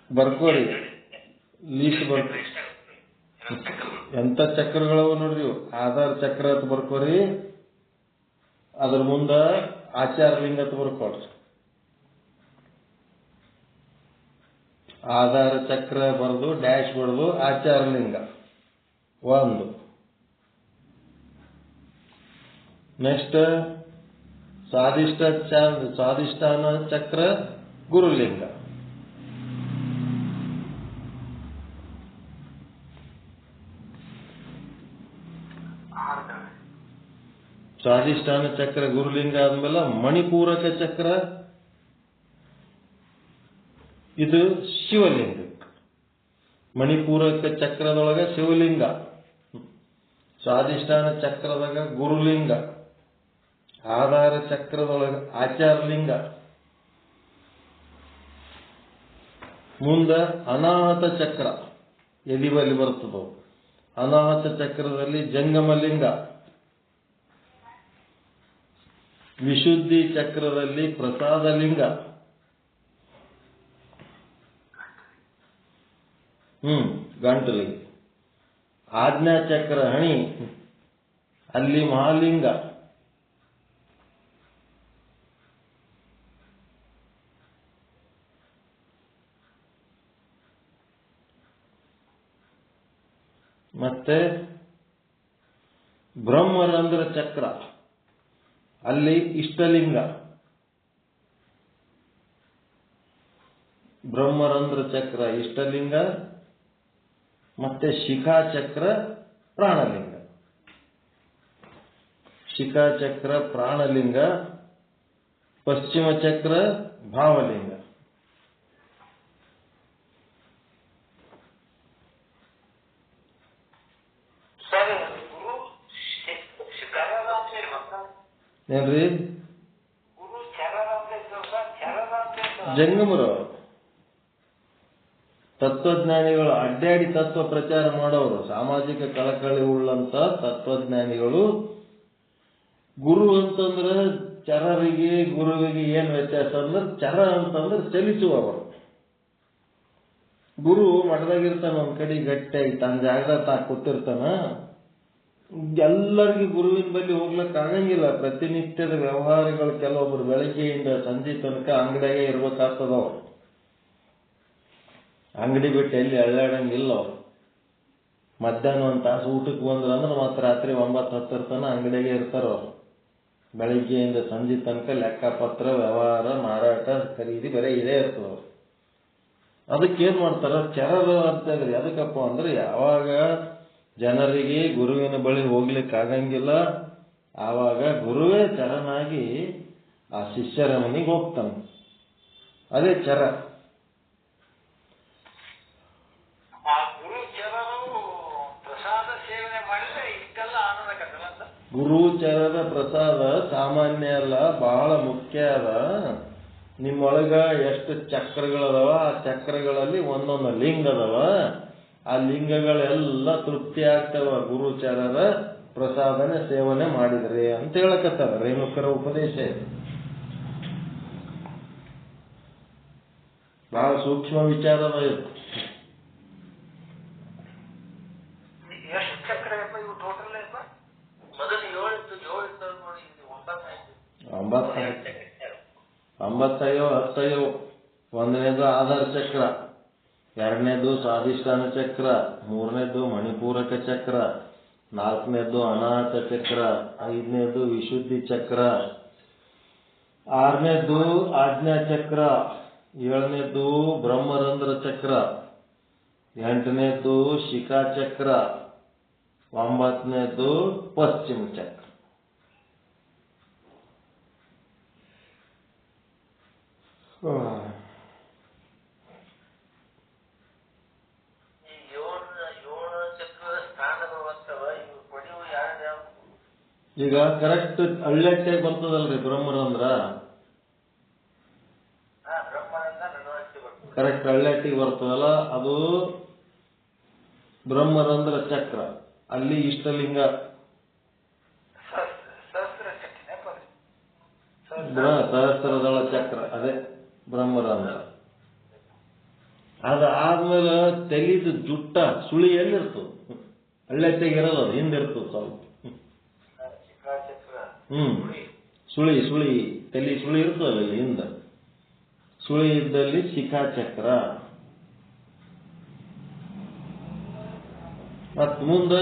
ಬರ್ಕೋರಿ, ಲೀಸ್ಟ್ ಬರ್ಕೋರಿ. ಎಂತ ಚಕ್ರಗಳವ ನೋಡ್ರಿ. ಆಧಾರ ಚಕ್ರ ಅಂತ ಬರ್ಕೋರಿ. ಅದ್ರ ಮುಂದ ಆಚಾರ ಲಿಂಗ ಅಂತ ಬರ್ಕೊಳ್ರಿ. ಆಧಾರ ಚಕ್ರ ಬರೆದು ಡ್ಯಾಶ್ ಬರೆದು ಆಚಾರ ಲಿಂಗ 1. ನೆಕ್ಸ್ಟ್ ಸ್ವಾಧಿಷ್ಠಾನ ಚಕ್ರ ಗುರುಲಿಂಗ. ಸ್ವಾಧಿಷ್ಠಾನ ಚಕ್ರ ಗುರುಲಿಂಗ ಆದ್ಮೇಲೆ ಮಣಿಪೂರಕ ಚಕ್ರ, ಇದು ಶಿವಲಿಂಗ. ಮಣಿಪೂರಕ ಚಕ್ರದೊಳಗ ಶಿವಲಿಂಗ, ಸ್ವಾಧಿಷ್ಠಾನ ಚಕ್ರದಾಗ ಗುರುಲಿಂಗ, ಆಧಾರ ಚಕ್ರದೊಳಗ ಆಚಾರಲಿಂಗ, ಮುಂದ ಅನಾಹತ ಚಕ್ರ ಎದಿಬಲ್ಲಿ ಬರ್ತದೋ ಅನಾಹತ ಚಕ್ರದಲ್ಲಿ ಜಂಗಮಲಿಂಗ, ವಿಶುದ್ಧಿ ಚಕ್ರದಲ್ಲಿ ಪ್ರಸಾದಲಿಂಗ, ಗಂಟಲಿಂಗ, ಆಜ್ಞಾ ಚಕ್ರ ಹಣಿ ಅಲ್ಲಿ ಮಹಾಲಿಂಗ, ಮತ್ತೆ ಬ್ರಹ್ಮರಂಧ್ರ ಚಕ್ರ ಅಲ್ಲಿ ಇಷ್ಟಲಿಂಗ, ಬ್ರಹ್ಮರಂಧ್ರ ಚಕ್ರ ಇಷ್ಟಲಿಂಗ, ಮತ್ತೆ ಶಿಖಾ ಚಕ್ರ ಪ್ರಾಣಲಿಂಗ. ಶಿಖಾಚಕ್ರ ಪ್ರಾಣಲಿಂಗ, ಪಶ್ಚಿಮ ಚಕ್ರ ಭಾವಲಿಂಗ. ಏನ್ರಿ? ಜಂಗಮರು ತತ್ವಜ್ಞಾನಿಗಳು, ಅಡ್ಡಾಡಿ ತತ್ವ ಪ್ರಚಾರ ಮಾಡೋರು, ಸಾಮಾಜಿಕ ಕಳಕಳಿ ಉಳ್ಳಂತ ತತ್ವಜ್ಞಾನಿಗಳು. ಗುರು ಅಂತಂದ್ರೆ ಚರರಿಗೆ ಗುರುವಿಗೆ ಏನ್ ವ್ಯತ್ಯಾಸ ಅಂದ್ರೆ, ಚರ ಅಂತಂದ್ರೆ ಚಲಿಸುವವರು. ಗುರು ಮಠದಾಗಿರ್ತಾನ, ಒಂದ್ ಕಡೆ ಗಟ್ಟಿಯಾಗಿ ತನ್ನ ಜಾಗದಾಗ ಕೂತಿರ್ತಾನ. ಎಲ್ಲರಿಗೂ ಗುರುವಿನ ಬಳಿ ಹೋಗ್ಲಕ್ ಆಗಂಗಿಲ್ಲ. ಪ್ರತಿನಿತ್ಯದ ವ್ಯವಹಾರಗಳು ಕೆಲವೊಬ್ರು ಬೆಳಗ್ಗೆಯಿಂದ ಸಂಜೆ ತನಕ ಅಂಗಡಿಯಾಗೆ ಇರ್ಬೇಕಾಗ್ತದ. ಅವ್ರು ಅಂಗಡಿ ಬಿಟ್ಟು ಎಲ್ಲಿ ಅಳ್ಳಾಡಂಗಿಲ್ಲ. ಅವ್ರು ಮಧ್ಯಾಹ್ನ ಒಂದ್ ತಾಸು ಊಟಕ್ಕೆ ಬಂದ್ರಂದ್ರೆ ಮತ್ತೆ ರಾತ್ರಿ 9-10 ತನ ಅಂಗಡಿಯಾಗೆ ಇರ್ತಾರ. ಅವ್ರು ಬೆಳಗ್ಗೆಯಿಂದ ಸಂಜೆ ತನಕ ಲೆಕ್ಕಪತ್ರ, ವ್ಯವಹಾರ, ಮಾರಾಟ, ಖರೀದಿ ಬರೀ ಇದೇ ಇರ್ತದ. ಅದಕ್ಕೇನ್ ಮಾಡ್ತಾರ, ಚರರ ಅಂತ ಇದ್ರಿ. ಅದಕ್ಕಪ್ಪ ಅಂದ್ರೆ ಯಾವಾಗ ಜನರಿಗೆ ಗುರುವಿನ ಬಳಿ ಹೋಗ್ಲಿಕ್ಕೆ ಆಗಂಗಿಲ್ಲ, ಆವಾಗ ಗುರುವೇ ಚರನಾಗಿ ಆ ಶಿಷ್ಯರ ಮನೆಗೆ ಹೋಗ್ತಾನೆ. ಅದೇ ಚರ. ಗುರುಚರದ ಪ್ರಸಾದ ಸಾಮಾನ್ಯ ಅಲ್ಲ, ಬಹಳ ಮುಖ್ಯ ಅದ. ನಿಮ್ಮೊಳಗ ಎಷ್ಟು ಚಕ್ರಗಳದವ, ಆ ಚಕ್ರಗಳಲ್ಲಿ ಒಂದೊಂದು ಲಿಂಗ ಅದಾವ. ಆ ಲಿಂಗಗಳೆಲ್ಲ ತೃಪ್ತಿ ಆಗ್ತವ ಗುರುಚರದ ಪ್ರಸಾದನೆ ಸೇವನೆ ಮಾಡಿದ್ರಿ ಅಂತ ಹೇಳಕತ್ತಾರ. ರೇಣುಕರ ಉಪದೇಶ ಬಹಳ ಸೂಕ್ಷ್ಮ ವಿಚಾರದ ಇದು. ಒಂಬತ್ತಯ್ಯೋ 10. ಒಂದನೇದು ಆಧಾರ ಚಕ್ರ, ಎರಡನೇದು ಸ್ವಾಧಿಷ್ಠಾನ ಚಕ್ರ, ಮೂರನೇದು ಮಣಿಪೂರಕ ಚಕ್ರ, ನಾಲ್ಕನೇದು ಅನಾಹತ ಚಕ್ರ, ಐದನೇದು ವಿಶುದ್ಧಿ ಚಕ್ರ, ಆರನೇದು ಆಜ್ಞಾ ಚಕ್ರ, ಏಳನೇದು ಬ್ರಹ್ಮರಂಧ್ರ ಚಕ್ರ, ಎಂಟನೇದು ಶಿಖಾ ಚಕ್ರ, 9ನೇದು ಪಶ್ಚಿಮ ಚಕ್ರ. ಈಗ ಕರೆಕ್ಟ್ ಹಳ್ಳೆಟ್ಟಾಗಿ ಬರ್ತದಲ್ರಿ ಬ್ರಹ್ಮರಂಧ್ರ. ಕರೆಕ್ಟ್ ಹಳ್ಳೆಟ್ಟಿಗೆ ಬರ್ತದಲ್ಲ, ಅದು ಬ್ರಹ್ಮರಂಧ್ರ ಚಕ್ರ. ಅಲ್ಲಿ ಇಷ್ಟಲಿಂಗ, ಸಹಸ್ರದಳ ಚಕ್ರ, ಅದೇ ಬ್ರಹ್ಮರಂಧ್ರ. ಅದಾದ್ಮೇಲೆ ತೆಲಿದು ಜುಟ್ಟ ಸುಳಿ ಎಲ್ಲಿರ್ತದ, ಹಳ್ಳೆಟ್ಟಿಗೆ ಇರೋದು, ಅದು ಹಿಂದಿರ್ತದ ಸ್ವಲ್ಪ. ಸುಳಿ ತಲೆ ಸುಳಿ ಇರ್ತದಲ್ಲ ಹಿಂದ, ಸುಳಿ ಇದ್ದಲ್ಲಿ ಶಿಖಾಚಕ್ರ. ಮತ್ ಮುಂದ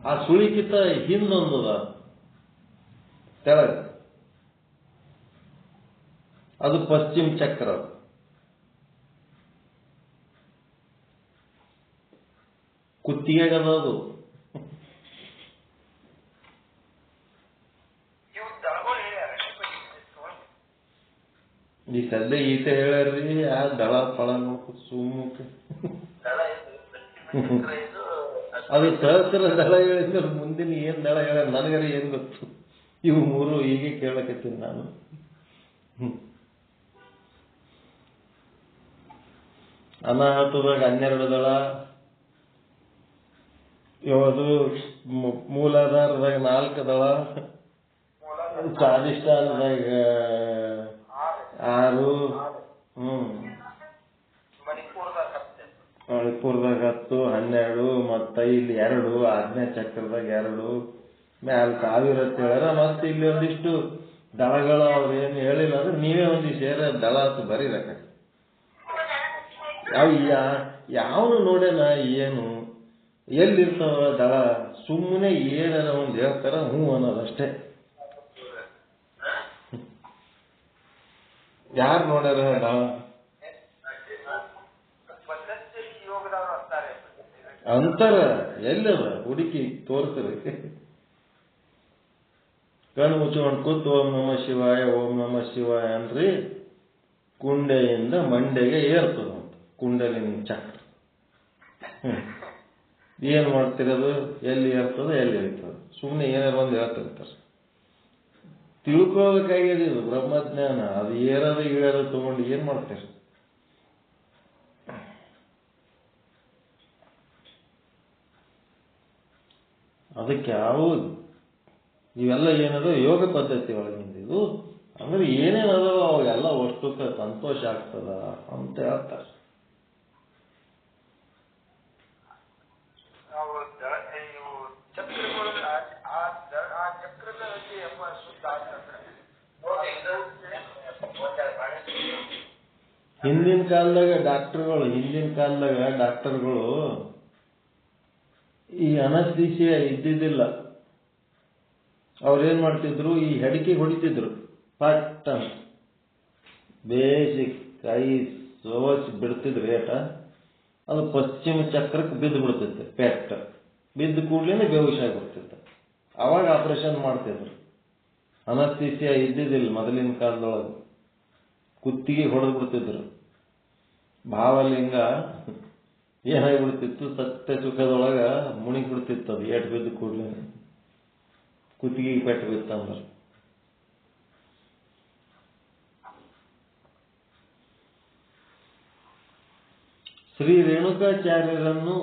ಆ ಸುಳಿಕಿತ ಹಿಂದೊಂದದ ತೆಳಗ, ಅದು ಪಶ್ಚಿಮ ಚಕ್ರ. ಕುತ್ತಿಗೆಗದ ಅದು. ಈ ಸದ್ಯ ಈತ ಹೇಳ್ರಿ, ಆ ದಳ ಫಳ ನೋಡ್ಕೊತ ಸುಮ್ಮಕ್ಕೆ. ಅದು ಸಹಸ್ರ ದಳ ಹೇಳಿದ್ರೆ ಮುಂದಿನ ಏನ್ ದಳ ಹೇಳ ನನಗರ ಏನ್ ಗೊತ್ತು. ಇವು ಮೂರು ಹೀಗೆ ಕೇಳಕತ್ತೀನಿ ನಾನು. ಅನಾಹತದಾಗ 12 ದಳ, ಯಾವುದು ಮೂಲಾಧಾರದಾಗ 4 ದಳ, ಸ್ವಾಧಿಷ್ಠಾನದಾಗ 6, ಮಣಿಪುರದಾಗ 10, 12, ಮತ್ತ ಇಲ್ಲಿ 2, ಆಜ್ಞಾ ಚಕ್ರದಾಗ 2, ಮ್ಯಾಲ ಕಾವಿರ ಅಂತ ಹೇಳ್ಯಾರ. ಮತ್ತೆ ಇಲ್ಲಿ ಒಂದಿಷ್ಟು ದಳಗಳ ಅವ್ರು ಏನು ಹೇಳಿಲ್ಲ ಅಂದ್ರೆ ನೀವೇ ಒಂದಿಷ್ಟು ಸೇರ ದಳ ಅಂತ ಬರೀರಕ. ಯಾವನು ನೋಡೇನ, ಏನು ಎಲ್ಲಿರ್ತಾವ ದಳ, ಸುಮ್ಮನೆ ಏನಾರ ಒಂದು ಹೇಳ್ತಾರ, ಹ್ಞೂ ಅನ್ನೋದಷ್ಟೇ. ಯಾರು ನೋಡ್ಯಾರ ದಳ ಅಂತಾರ? ಎಲ್ಲದ ಹುಡುಕಿ ತೋರಿಸ್ರಿ. ಕಣ್ಣು ಮುಚ್ಕೊಂಡು ಕೂತು ಓಂ ನಮ ಶಿವಾಯ ಓಂ ನಮ ಶಿವಾಯ ಅನ್ರಿ ಕುಂಡೆಯಿಂದ ಮಂಡೆಗೆ ಏರ್ತದಂತ ಕುಂಡಲಿನಿ ಚಕ್ರ. ಏನ್ ಮಾಡ್ತಿರೋದು? ಎಲ್ಲಿ ಏರ್ತದೆ ಎಲ್ಲಿ ಇರ್ತದೆ? ಸುಮ್ಮನೆ ಏನಾರು ಒಂದು ಹೇಳ್ತಿರ್ತಾರೆ. ತಿಳ್ಕೋಬೇಕಾಗಿದೆ ಇದು ಬ್ರಹ್ಮಜ್ಞಾನ. ಅದು ಏರೋದು ಇಳಿಯೋದು ತಗೊಂಡು ಏನ್ ಮಾಡ್ತೀರಿ? ಅದಕ್ಕೆ ಯಾವುದು ಇವೆಲ್ಲ ಏನದು ಯೋಗ ಪದ್ಧತಿ ಒಳಗಿಂದ ಇದು. ಅಂದ್ರೆ ಏನೇನದೋ ಅವೆಲ್ಲ ವಸ್ತುಕ್ಕೆ ಸಂತೋಷ ಆಗ್ತದ ಅಂತ ಹೇಳ್ತಾರೆ. ಹಿಂದಿನ ಕಾಲದಾಗ ಡಾಕ್ಟರ್ಗಳು ಈ ಅನಸ್ತೇಸಿಯಾ ಇದ್ದಿದ್ದಿಲ್ಲ. ಅವ್ರೇನ್ ಮಾಡ್ತಿದ್ರು? ಈ ಹೆಡಕಿ ಹೊಡಿತಿದ್ರು ಪಟ್ ಅಂತ ಬೇಸಿಕ್ ಕೈ ಸೋಚ್ ಬಿಡ್ತಿದ್ರು ಏಟ. ಅದು ಪಶ್ಚಿಮ ಚಕ್ರಕ್ಕೆ ಬಿದ್ದು ಬಿಡ್ತಿತ್ತು. ಪೆಟ್ಟ ಬಿದ್ದ ಕೂಡ್ಲೇನೆ ಬೇಹುಷ ಆಗಿಬಿಡ್ತಿತ್ತು. ಅವಾಗ ಆಪರೇಷನ್ ಮಾಡ್ತಿದ್ರು. ಅನಸ್ತೇಸಿಯಾ ಇದ್ದಿದ್ದಿಲ್ಲ ಮೊದಲಿನ ಕಾಲದೊಳಗೆ. ಕುತ್ತಿಗೆ ಹೊಡೆದು ಬಿಡ್ತಿದ್ರು. ಭಾವಲಿಂಗ ಏನಾಗ್ಬಿಡ್ತಿತ್ತು? ಸತ್ಯ ಸುಖದೊಳಗ ಮುಣಿಗ್ ಬಿಡ್ತಿತ್ತು. ಅದು ಏಟ್ ಬಿದ್ದು ಕೂಡ್ಲೇನೆ ಕುತ್ತಿಗೆ ಪೆಟ್ಟು ಬಿತ್ತಂದ್ರೆ. ಶ್ರೀ ರೇಣುಕಾಚಾರ್ಯರನ್ನು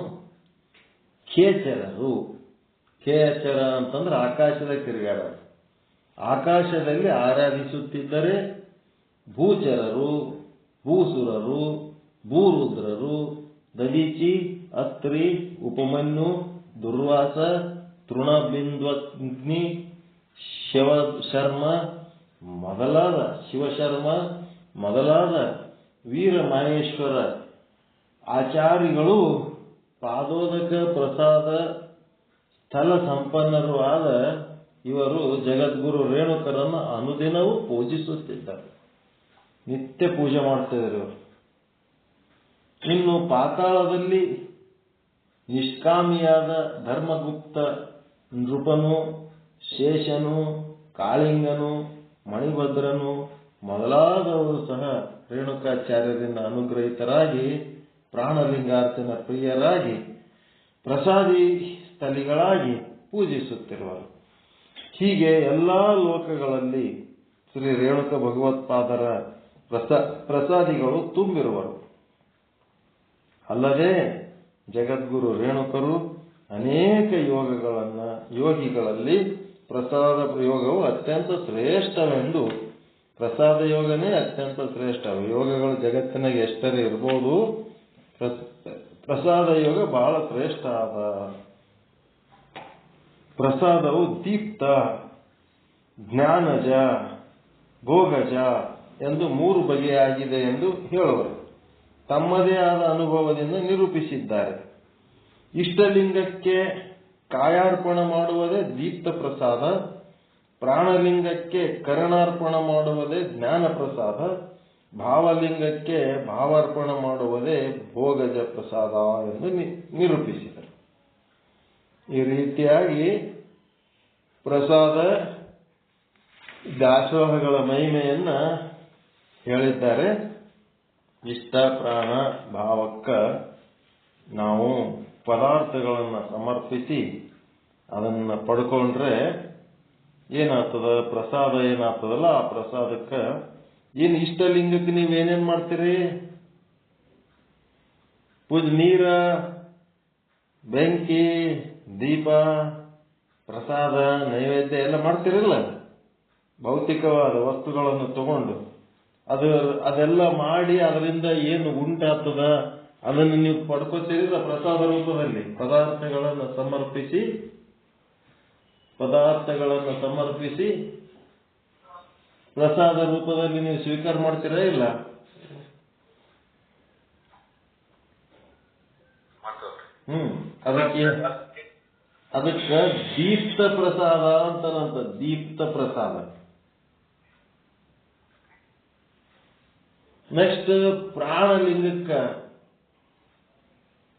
ಖೇಚರರು, ಖೇಚರ ಅಂತಂದ್ರೆ ಆಕಾಶದ ತಿರುಗಾಡರು, ಆಕಾಶದಲ್ಲಿ ಆರಾಧಿಸುತ್ತಿದ್ದರೆ ಭೂಚರರು, ಭೂಸುರರು, ಭೂರುದ್ರರು, ದದೀಚಿ, ಅತ್ರಿ, ಉಪಮನ್ಯು, ದುರ್ವಾಸ, ತೃಣಬಿಂದ್ವಗ್ನಿ, ಶಿವಶರ್ಮ ಮೊದಲಾದ ವೀರ ಮಹೇಶ್ವರ ಆಚಾರಿಗಳು ಪಾದೋದಕ ಪ್ರಸಾದ ಸ್ಥಳ ಸಂಪನ್ನರು ಆದ ಇವರು ಜಗದ್ಗುರು ರೇಣುಕರನ್ನು ಅನುದಿನವೂ ಪೂಜಿಸುತ್ತಿದ್ದಾರೆ. ನಿತ್ಯ ಪೂಜೆ ಮಾಡ್ತಿದ್ದಾರೆ ಇವರು. ಇನ್ನು ಪಾತಾಳದಲ್ಲಿ ನಿಷ್ಕಾಮಿಯಾದ ಧರ್ಮಗುಪ್ತ ನೃಪನು, ಶೇಷನು, ಕಾಳಿಂಗನು, ಮಣಿಭದ್ರನು ಮೊದಲಾದವರು ಸಹ ರೇಣುಕಾಚಾರ್ಯರಿಂದ ಅನುಗ್ರಹಿತರಾಗಿ ಪ್ರಾಣಲಿಂಗಾರ್ಚನ ಪ್ರಿಯರಾಗಿ ಪ್ರಸಾದಿ ಸ್ಥಳಿಗಳಾಗಿ ಪೂಜಿಸುತ್ತಿರುವರು. ಹೀಗೆ ಎಲ್ಲಾ ಲೋಕಗಳಲ್ಲಿ ಶ್ರೀ ರೇಣುಕ ಭಗವತ್ಪಾದರ ಪ್ರಸಾದಿಗಳು ತುಂಬಿರುವರು. ಅಲ್ಲದೆ ಜಗದ್ಗುರು ರೇಣುಕರು ಅನೇಕ ಯೋಗಿಗಳಲ್ಲಿ ಪ್ರಸಾದ ಯೋಗವು ಅತ್ಯಂತ ಶ್ರೇಷ್ಠವೆಂದು, ಪ್ರಸಾದ ಯೋಗನೇ ಅತ್ಯಂತ ಶ್ರೇಷ್ಠ. ಯೋಗಗಳು ಜಗತ್ತಿನಾಗ ಎಷ್ಟರೇ ಇರ್ಬೋದು, ಪ್ರಸಾದ ಯೋಗ ಬಹಳ ಶ್ರೇಷ್ಠ ಆದ. ಪ್ರಸಾದವು ದೀಪ್ತ, ಜ್ಞಾನಜ, ಭೋಗಜ ಎಂದು 3 ಬಗೆಯಾಗಿದೆ ಎಂದು ಹೇಳುವರು. ತಮ್ಮದೇ ಆದ ಅನುಭವದಿಂದ ನಿರೂಪಿಸಿದ್ದಾರೆ. ಇಷ್ಟಲಿಂಗಕ್ಕೆ ಕಾಯಾರ್ಪಣ ಮಾಡುವುದೇ ದೀಪ್ತ ಪ್ರಸಾದ, ಪ್ರಾಣಲಿಂಗಕ್ಕೆ ಕರಣಾರ್ಪಣ ಮಾಡುವುದೇ ಜ್ಞಾನ ಪ್ರಸಾದ, ಭಾವಲಿಂಗಕ್ಕೆ ಭಾವಾರ್ಪಣ ಮಾಡುವುದೇ ಭೋಗಜ ಪ್ರಸಾದ ಎಂದು ನಿರೂಪಿಸಿದರು. ಈ ರೀತಿಯಾಗಿ ಪ್ರಸಾದ ದಾಸೋಹಗಳ ಮಹಿಮೆಯನ್ನ ಹೇಳಿದ್ದಾರೆ. ಇಷ್ಟ ಪ್ರಾಣ ಭಾವಕ್ಕ ನಾವು ಪದಾರ್ಥಗಳನ್ನು ಸಮರ್ಪಿಸಿ ಅದನ್ನ ಪಡ್ಕೊಂಡ್ರೆ ಏನಾಗ್ತದ? ಪ್ರಸಾದ ಏನಾಗ್ತದಲ್ಲ, ಆ ಪ್ರಸಾದಕ್ಕೆ ಏನು ಇಷ್ಟಲಿಂಗಕ್ಕೆ ನೀವೇನೇನ್ ಮಾಡ್ತೀರಿ? ನೀರ, ಬೆಂಕಿ, ದೀಪ, ಪ್ರಸಾದ, ನೈವೇದ್ಯ ಎಲ್ಲ ಮಾಡ್ತಿರಲ್ಲ. ಭೌತಿಕವಾದ ವಸ್ತುಗಳನ್ನು ತಗೊಂಡು ಅದೆಲ್ಲ ಮಾಡಿ ಅದರಿಂದ ಏನು ಉಂಟಾಗ್ತದ ಅದನ್ನು ನೀವು ಪಡ್ಕೋತೀರಿಲ್ಲ ಪ್ರಸಾದ ರೂಪದಲ್ಲಿ. ಪದಾರ್ಥಗಳನ್ನು ಸಮರ್ಪಿಸಿ ಪ್ರಸಾದ ರೂಪದಲ್ಲಿ ನೀವು ಸ್ವೀಕಾರ ಮಾಡ್ತೀರಾ ಇಲ್ಲ? ಅದಕ್ಕೆ ದೀಪ್ತ ಪ್ರಸಾದ ಅಂತನಂತ. ದೀಪ್ತ ಪ್ರಸಾದ. ನೆಕ್ಸ್ಟ್ ಪ್ರಾಣಲಿಂಗಕ್ಕ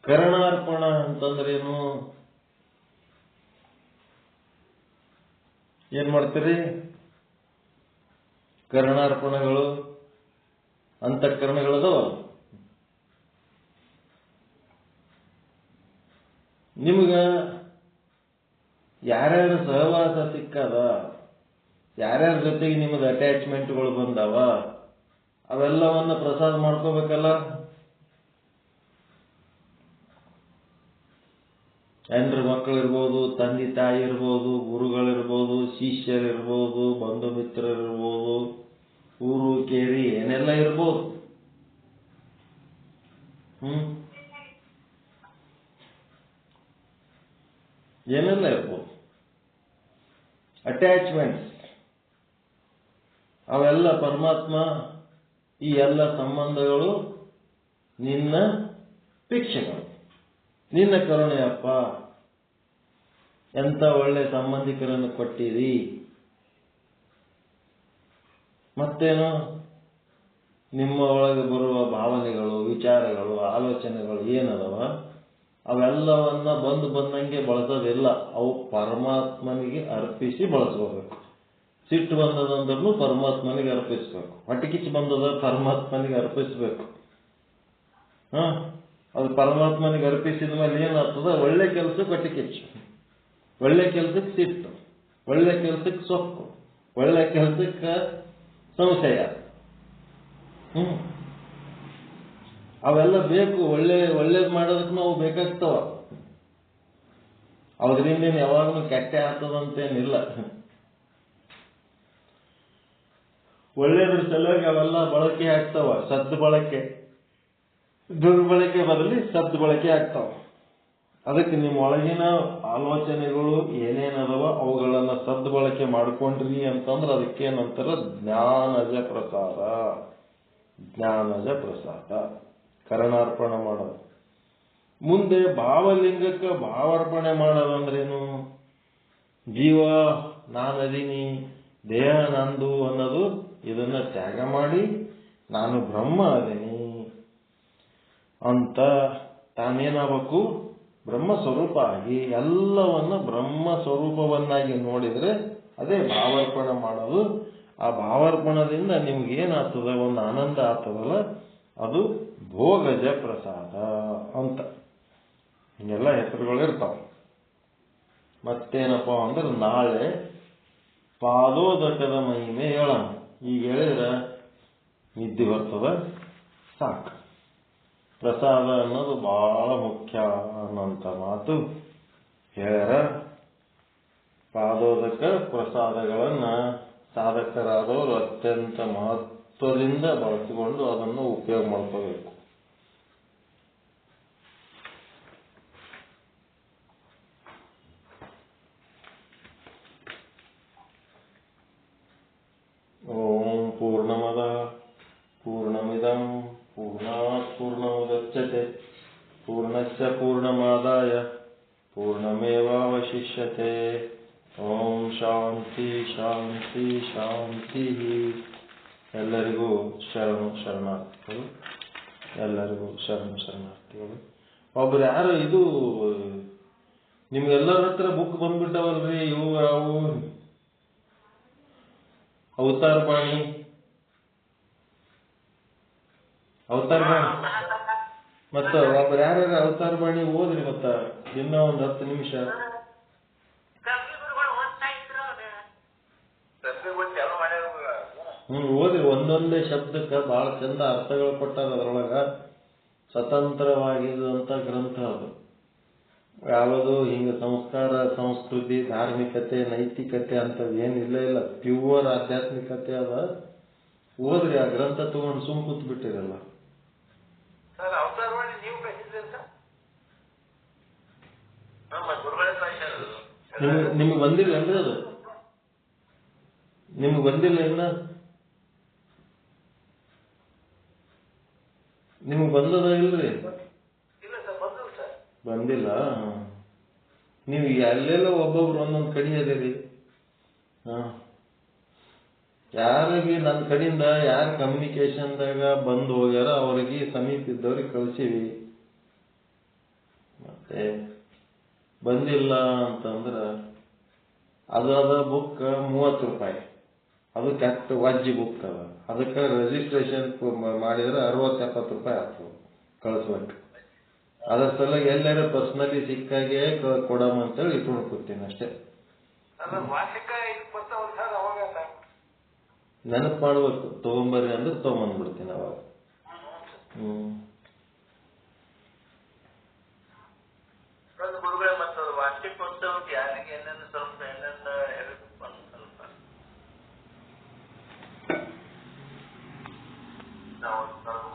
ಕರಣಾರ್ಪಣ ಅಂತಂದ್ರೇನು? ಏನ್ ಮಾಡ್ತೀರಿ? ಕರ್ಣಾರ್ಪಣಗಳು, ಅಂತಃಕರಣಗಳದವ. ನಿಮ್ಗ ಯಾರ್ಯಾರ ಸಹವಾಸ ಸಿಕ್ಕದ, ಯಾರ್ಯಾರ ಜೊತೆಗೆ ನಿಮ್ಗೆ ಅಟ್ಯಾಚ್ಮೆಂಟ್ಗಳು ಬಂದಾವ, ಅವೆಲ್ಲವನ್ನ ಪ್ರಸಾದ ಮಾಡ್ಕೋಬೇಕಲ್ಲ. ಹೆಂಡ್ರ ಮಕ್ಕಳಿರ್ಬೋದು, ತಂದೆ ತಾಯಿ ಇರ್ಬೋದು, ಗುರುಗಳಿರ್ಬೋದು, ಶಿಷ್ಯರಿರ್ಬೋದು, ಬಂಧು ಮಿತ್ರರಿರ್ಬೋದು, ಊರು ಕೇರಿ ಏನೆಲ್ಲ ಇರ್ಬೋದು. ಏನೆಲ್ಲ ಇರ್ಬೋದು. ಅಟ್ಯಾಚ್ಮೆಂಟ್ಸ್ ಅವೆಲ್ಲ ಪರಮಾತ್ಮ ಈ ಎಲ್ಲ ಸಂಬಂಧಗಳು ನಿನ್ನ ಭಿಕ್ಷೆಗಳು, ನಿನ್ನ ಕರುಣೆಯಪ್ಪ. ಎಂತ ಒಳ್ಳೆ ಸಂಬಂಧಿಕರನ್ನು ಕೊಟ್ಟಿರಿ. ಮತ್ತೇನು? ನಿಮ್ಮ ಒಳಗೆ ಬರುವ ಭಾವನೆಗಳು, ವಿಚಾರಗಳು, ಆಲೋಚನೆಗಳು ಏನದವ ಅವೆಲ್ಲವನ್ನ ಬಂದಂಗೆ ಬಳಸೋದಿಲ್ಲ. ಅವು ಪರಮಾತ್ಮನಿಗೆ ಅರ್ಪಿಸಿ ಬಳಸ್ಕೋಬೇಕು. ಸಿಟ್ಟು ಬಂದದಂದ್ರೂ ಪರಮಾತ್ಮನಿಗೆ ಅರ್ಪಿಸ್ಬೇಕು. ಹೊಟ್ಟೆಕಿಚ್ಚು ಬಂದದ ಪರಮಾತ್ಮನಿಗೆ ಅರ್ಪಿಸ್ಬೇಕು. ಅದು ಪರಮಾತ್ಮನಿಗೆ ಅರ್ಪಿಸಿದ ಮೇಲೆ ಏನಾಗ್ತದ? ಒಳ್ಳೆ ಕೆಲಸಕ್ಕೆ ಹೊಟ್ಟೆಕಿಚ್ಚು, ಒಳ್ಳೆ ಕೆಲಸಕ್ಕೆ ಸಿಟ್ಟು, ಒಳ್ಳೆ ಕೆಲಸಕ್ಕೆ ಸೊಕ್ಕು, ಒಳ್ಳೆ ಕೆಲಸಕ್ಕೆ ಸಂಶಯ. ಅವೆಲ್ಲ ಬೇಕು. ಒಳ್ಳೇದು ಮಾಡೋದಕ್ಕೆ ನಾವು ಬೇಕಾಗ್ತಾವ. ಅದರಿಂದ ಯಾವಾಗಲೂ ಕೆಟ್ಟ ಆಗ್ತದಂತೇನಿಲ್ಲ. ಒಳ್ಳೇದ್ರ ಸಲುವಾಗಿ ಅವೆಲ್ಲ ಬಳಕೆ ಆಗ್ತಾವ. ಸದ್ದು ಬಳಕೆ, ದುರ್ಬಳಕೆ ಬದಲಿ ಸದ್ದು ಬಳಕೆ ಆಗ್ತಾವ. ಅದಕ್ಕೆ ನಿಮ್ಮ ಒಳಗಿನ ಆಲೋಚನೆಗಳು ಏನೇನದವ ಅವುಗಳನ್ನ ಸದ್ದು ಬಳಕೆ ಮಾಡ್ಕೊಂಡ್ರಿ ಅಂತಂದ್ರೆ ಅದಕ್ಕೇನಂತಾರ? ಜ್ಞಾನಜ ಪ್ರಸಾದ. ಜ್ಞಾನಜ ಪ್ರಸಾದ ಕರ್ಣಾರ್ಪಣ ಮಾಡೋದು. ಮುಂದೆ ಭಾವಲಿಂಗಕ್ಕೆ ಭಾವಾರ್ಪಣೆ ಮಾಡೋದಂದ್ರೇನು? ಜೀವ ನಾನದೀನಿ, ದೇಹ ನಂದು ಅನ್ನೋದು ಇದನ್ನ ತ್ಯಾಗ ಮಾಡಿ ನಾನು ಬ್ರಹ್ಮ ಅದೀನಿ ಅಂತ ತಾನೇನಾಗಬೇಕು? ಬ್ರಹ್ಮ ಸ್ವರೂಪ ಆಗಿ ಎಲ್ಲವನ್ನ ಬ್ರಹ್ಮ ಸ್ವರೂಪವನ್ನಾಗಿ ನೋಡಿದ್ರೆ ಅದೇ ಭಾವಾರ್ಪಣೆ ಮಾಡೋದು. ಆ ಭಾವಾರ್ಪಣದಿಂದ ನಿಮ್ಗೇನಾಗ್ತದ? ಒಂದು ಆನಂದ ಆಗ್ತದಲ್ಲ, ಅದು ಭೋಗಜ ಪ್ರಸಾದ ಅಂತ. ಹಿಂಗೆಲ್ಲ ಹೆಸರುಗಳಿರ್ತಾವ. ಮತ್ತೇನಪ್ಪ ಅಂದ್ರೆ ನಾಳೆ ಪಾದೋದಕದ ಮಹಿಮೆ ಹೇಳೋಣ. ಈಗ ಹೇಳಿದ್ರೆ ನಿದ್ದೆ ಬರ್ತದ, ಸಾಕು. ಪ್ರಸಾದ ಅನ್ನೋದು ಬಹಳ ಮುಖ್ಯ ಅನ್ನೋಂಥ ಮಾತು ಹೇಳ್ಯಾರ. ಪಾದೋದಕ ಪ್ರಸಾದಗಳನ್ನ ಸಾಧಕರಾದವರು ಅತ್ಯಂತ ಮಹತ್ವದಿಂದ ಬಳಸಿಕೊಂಡು ಅದನ್ನು ಉಪಯೋಗ ಮಾಡ್ಕೋಬೇಕು. ಓಂ ಪೂರ್ಣಮದ ಪೂರ್ಣಮಿದಂ ಪೂರ್ಣಾತ್ ಪೂರ್ಣಮುದಚ್ಯತೆ ಪೂರ್ಣಸ್ಯ ಪೂರ್ಣಮಾದಾಯ ಪೂರ್ಣಮೇವಾವಶಿಷ್ಯತೆ. ಓಂ ಶಾಂತಿ ಶಾಂತಿ ಶಾಂತಿ. ಎಲ್ಲರಿಗೂ ಶರಣಾರ್ಥಿಗಳು. ಎಲ್ಲರಿಗೂ ಶರಣಾರ್ಥಿಗಳು. ಒಬ್ರು ಯಾರು ಇದು ನಿಮ್ಗೆಲ್ಲರ ಹತ್ರ ಬುಕ್ ಬಂದ್ಬಿಟ್ಟವಲ್ರಿ, ಇವು ಅವು ಅವತಾರ ಬಾಣಿ ಮತ್ತ ಒಬ್ರು ಯಾರು ಅವತಾರ ಬಾಣಿ ಓದ್ರಿ. ಮತ್ತ ಇನ್ನ ಒಂದ್ 10 ನಿಮಿಷ ಓದ್ರಿ. ಒಂದೊಂದೇ ಶಬ್ದಕ್ಕೆ ಬಹಳ ಚಂದ ಅರ್ಥಗಳು ಕೊಟ್ಟಾರ. ಅದರೊಳಗ ಸ್ವತಂತ್ರವಾಗಿರುವಂತ ಗ್ರಂಥ ಅದು. ಯಾವುದು ಹಿಂಗ ಸಂಸ್ಕಾರ, ಸಂಸ್ಕೃತಿ, ಧಾರ್ಮಿಕತೆ, ನೈತಿಕತೆ ಅಂತ ಏನಿಲ್ಲ. ಪ್ಯೂರ್ ಆಧ್ಯಾತ್ಮಿಕತೆ ಅದ. ಓದ್ರಿ ಆ ಗ್ರಂಥ ತಗೊಂಡು ಸುಮ್ ಕೂತ್ ಬಿಟ್ಟಿರಲ್ಲ. ನಿಮ್ಗೆ ಬಂದಿಲ್ಲ ಅಂದ್ರೆ ಅದು ನಿಮ್ಗೆ ಬಂದಿಲ್ಲ. ಇನ್ನ ನಿಮ್ಗೆ ಬಂದದ ಇಲ್ರಿ? ಬಂದಿಲ್ಲ. ನೀವು ಅಲ್ಲೆಲ್ಲ ಒಬ್ಬೊಬ್ರು ಒಂದೊಂದು ಕಡೆ ಅದೇರಿ. ಯಾರಿಗೆ ನನ್ನ ಕಡೆಯಿಂದ ಯಾರು ಕಮ್ಯುನಿಕೇಶನ್ದಾಗ ಬಂದು ಹೋಗ್ಯಾರ ಅವ್ರಿಗೆ ಸಮೀಪ ಇದ್ದವ್ರಿಗೆ ಕಳಿಸಿವಿ. ಮತ್ತೆ ಬಂದಿಲ್ಲ ಅಂತಂದ್ರ ಅದ ಬುಕ್ 30 ರೂಪಾಯಿ. ಅದು ಕೆಟ್ಟ ವಾಜ್ಜಿ ಬುಕ್ ಅದ. ಅದಕ್ಕೆ ರಿಜಿಸ್ಟ್ರೇಷನ್ ಮಾಡಿದ್ರೆ 60-70 ರೂಪಾಯಿ ಆಗ್ತದೆ ಕಳಿಸ್ಬೇಕು. ಅದ್ರ ಸಲುವಾಗಿ ಎಲ್ಲಾರು ಪರ್ಸನಲಿ ಸಿಕ್ಕಾಗೆ ಕೊಡಮ್ಮ ಅಂತೇಳಿ ಇಟ್ಕೊಂಡು ಕೂತೀನಿ ಅಷ್ಟೇ. ನೆನಪು ಮಾಡ್ಬೇಕು, ತಗೊಂಬರ್ರಿ ಅಂದ್ರೆ ತಗೊಂಬಂದ್ಬಿಡ್ತೀನಿ ಅವಾಗ.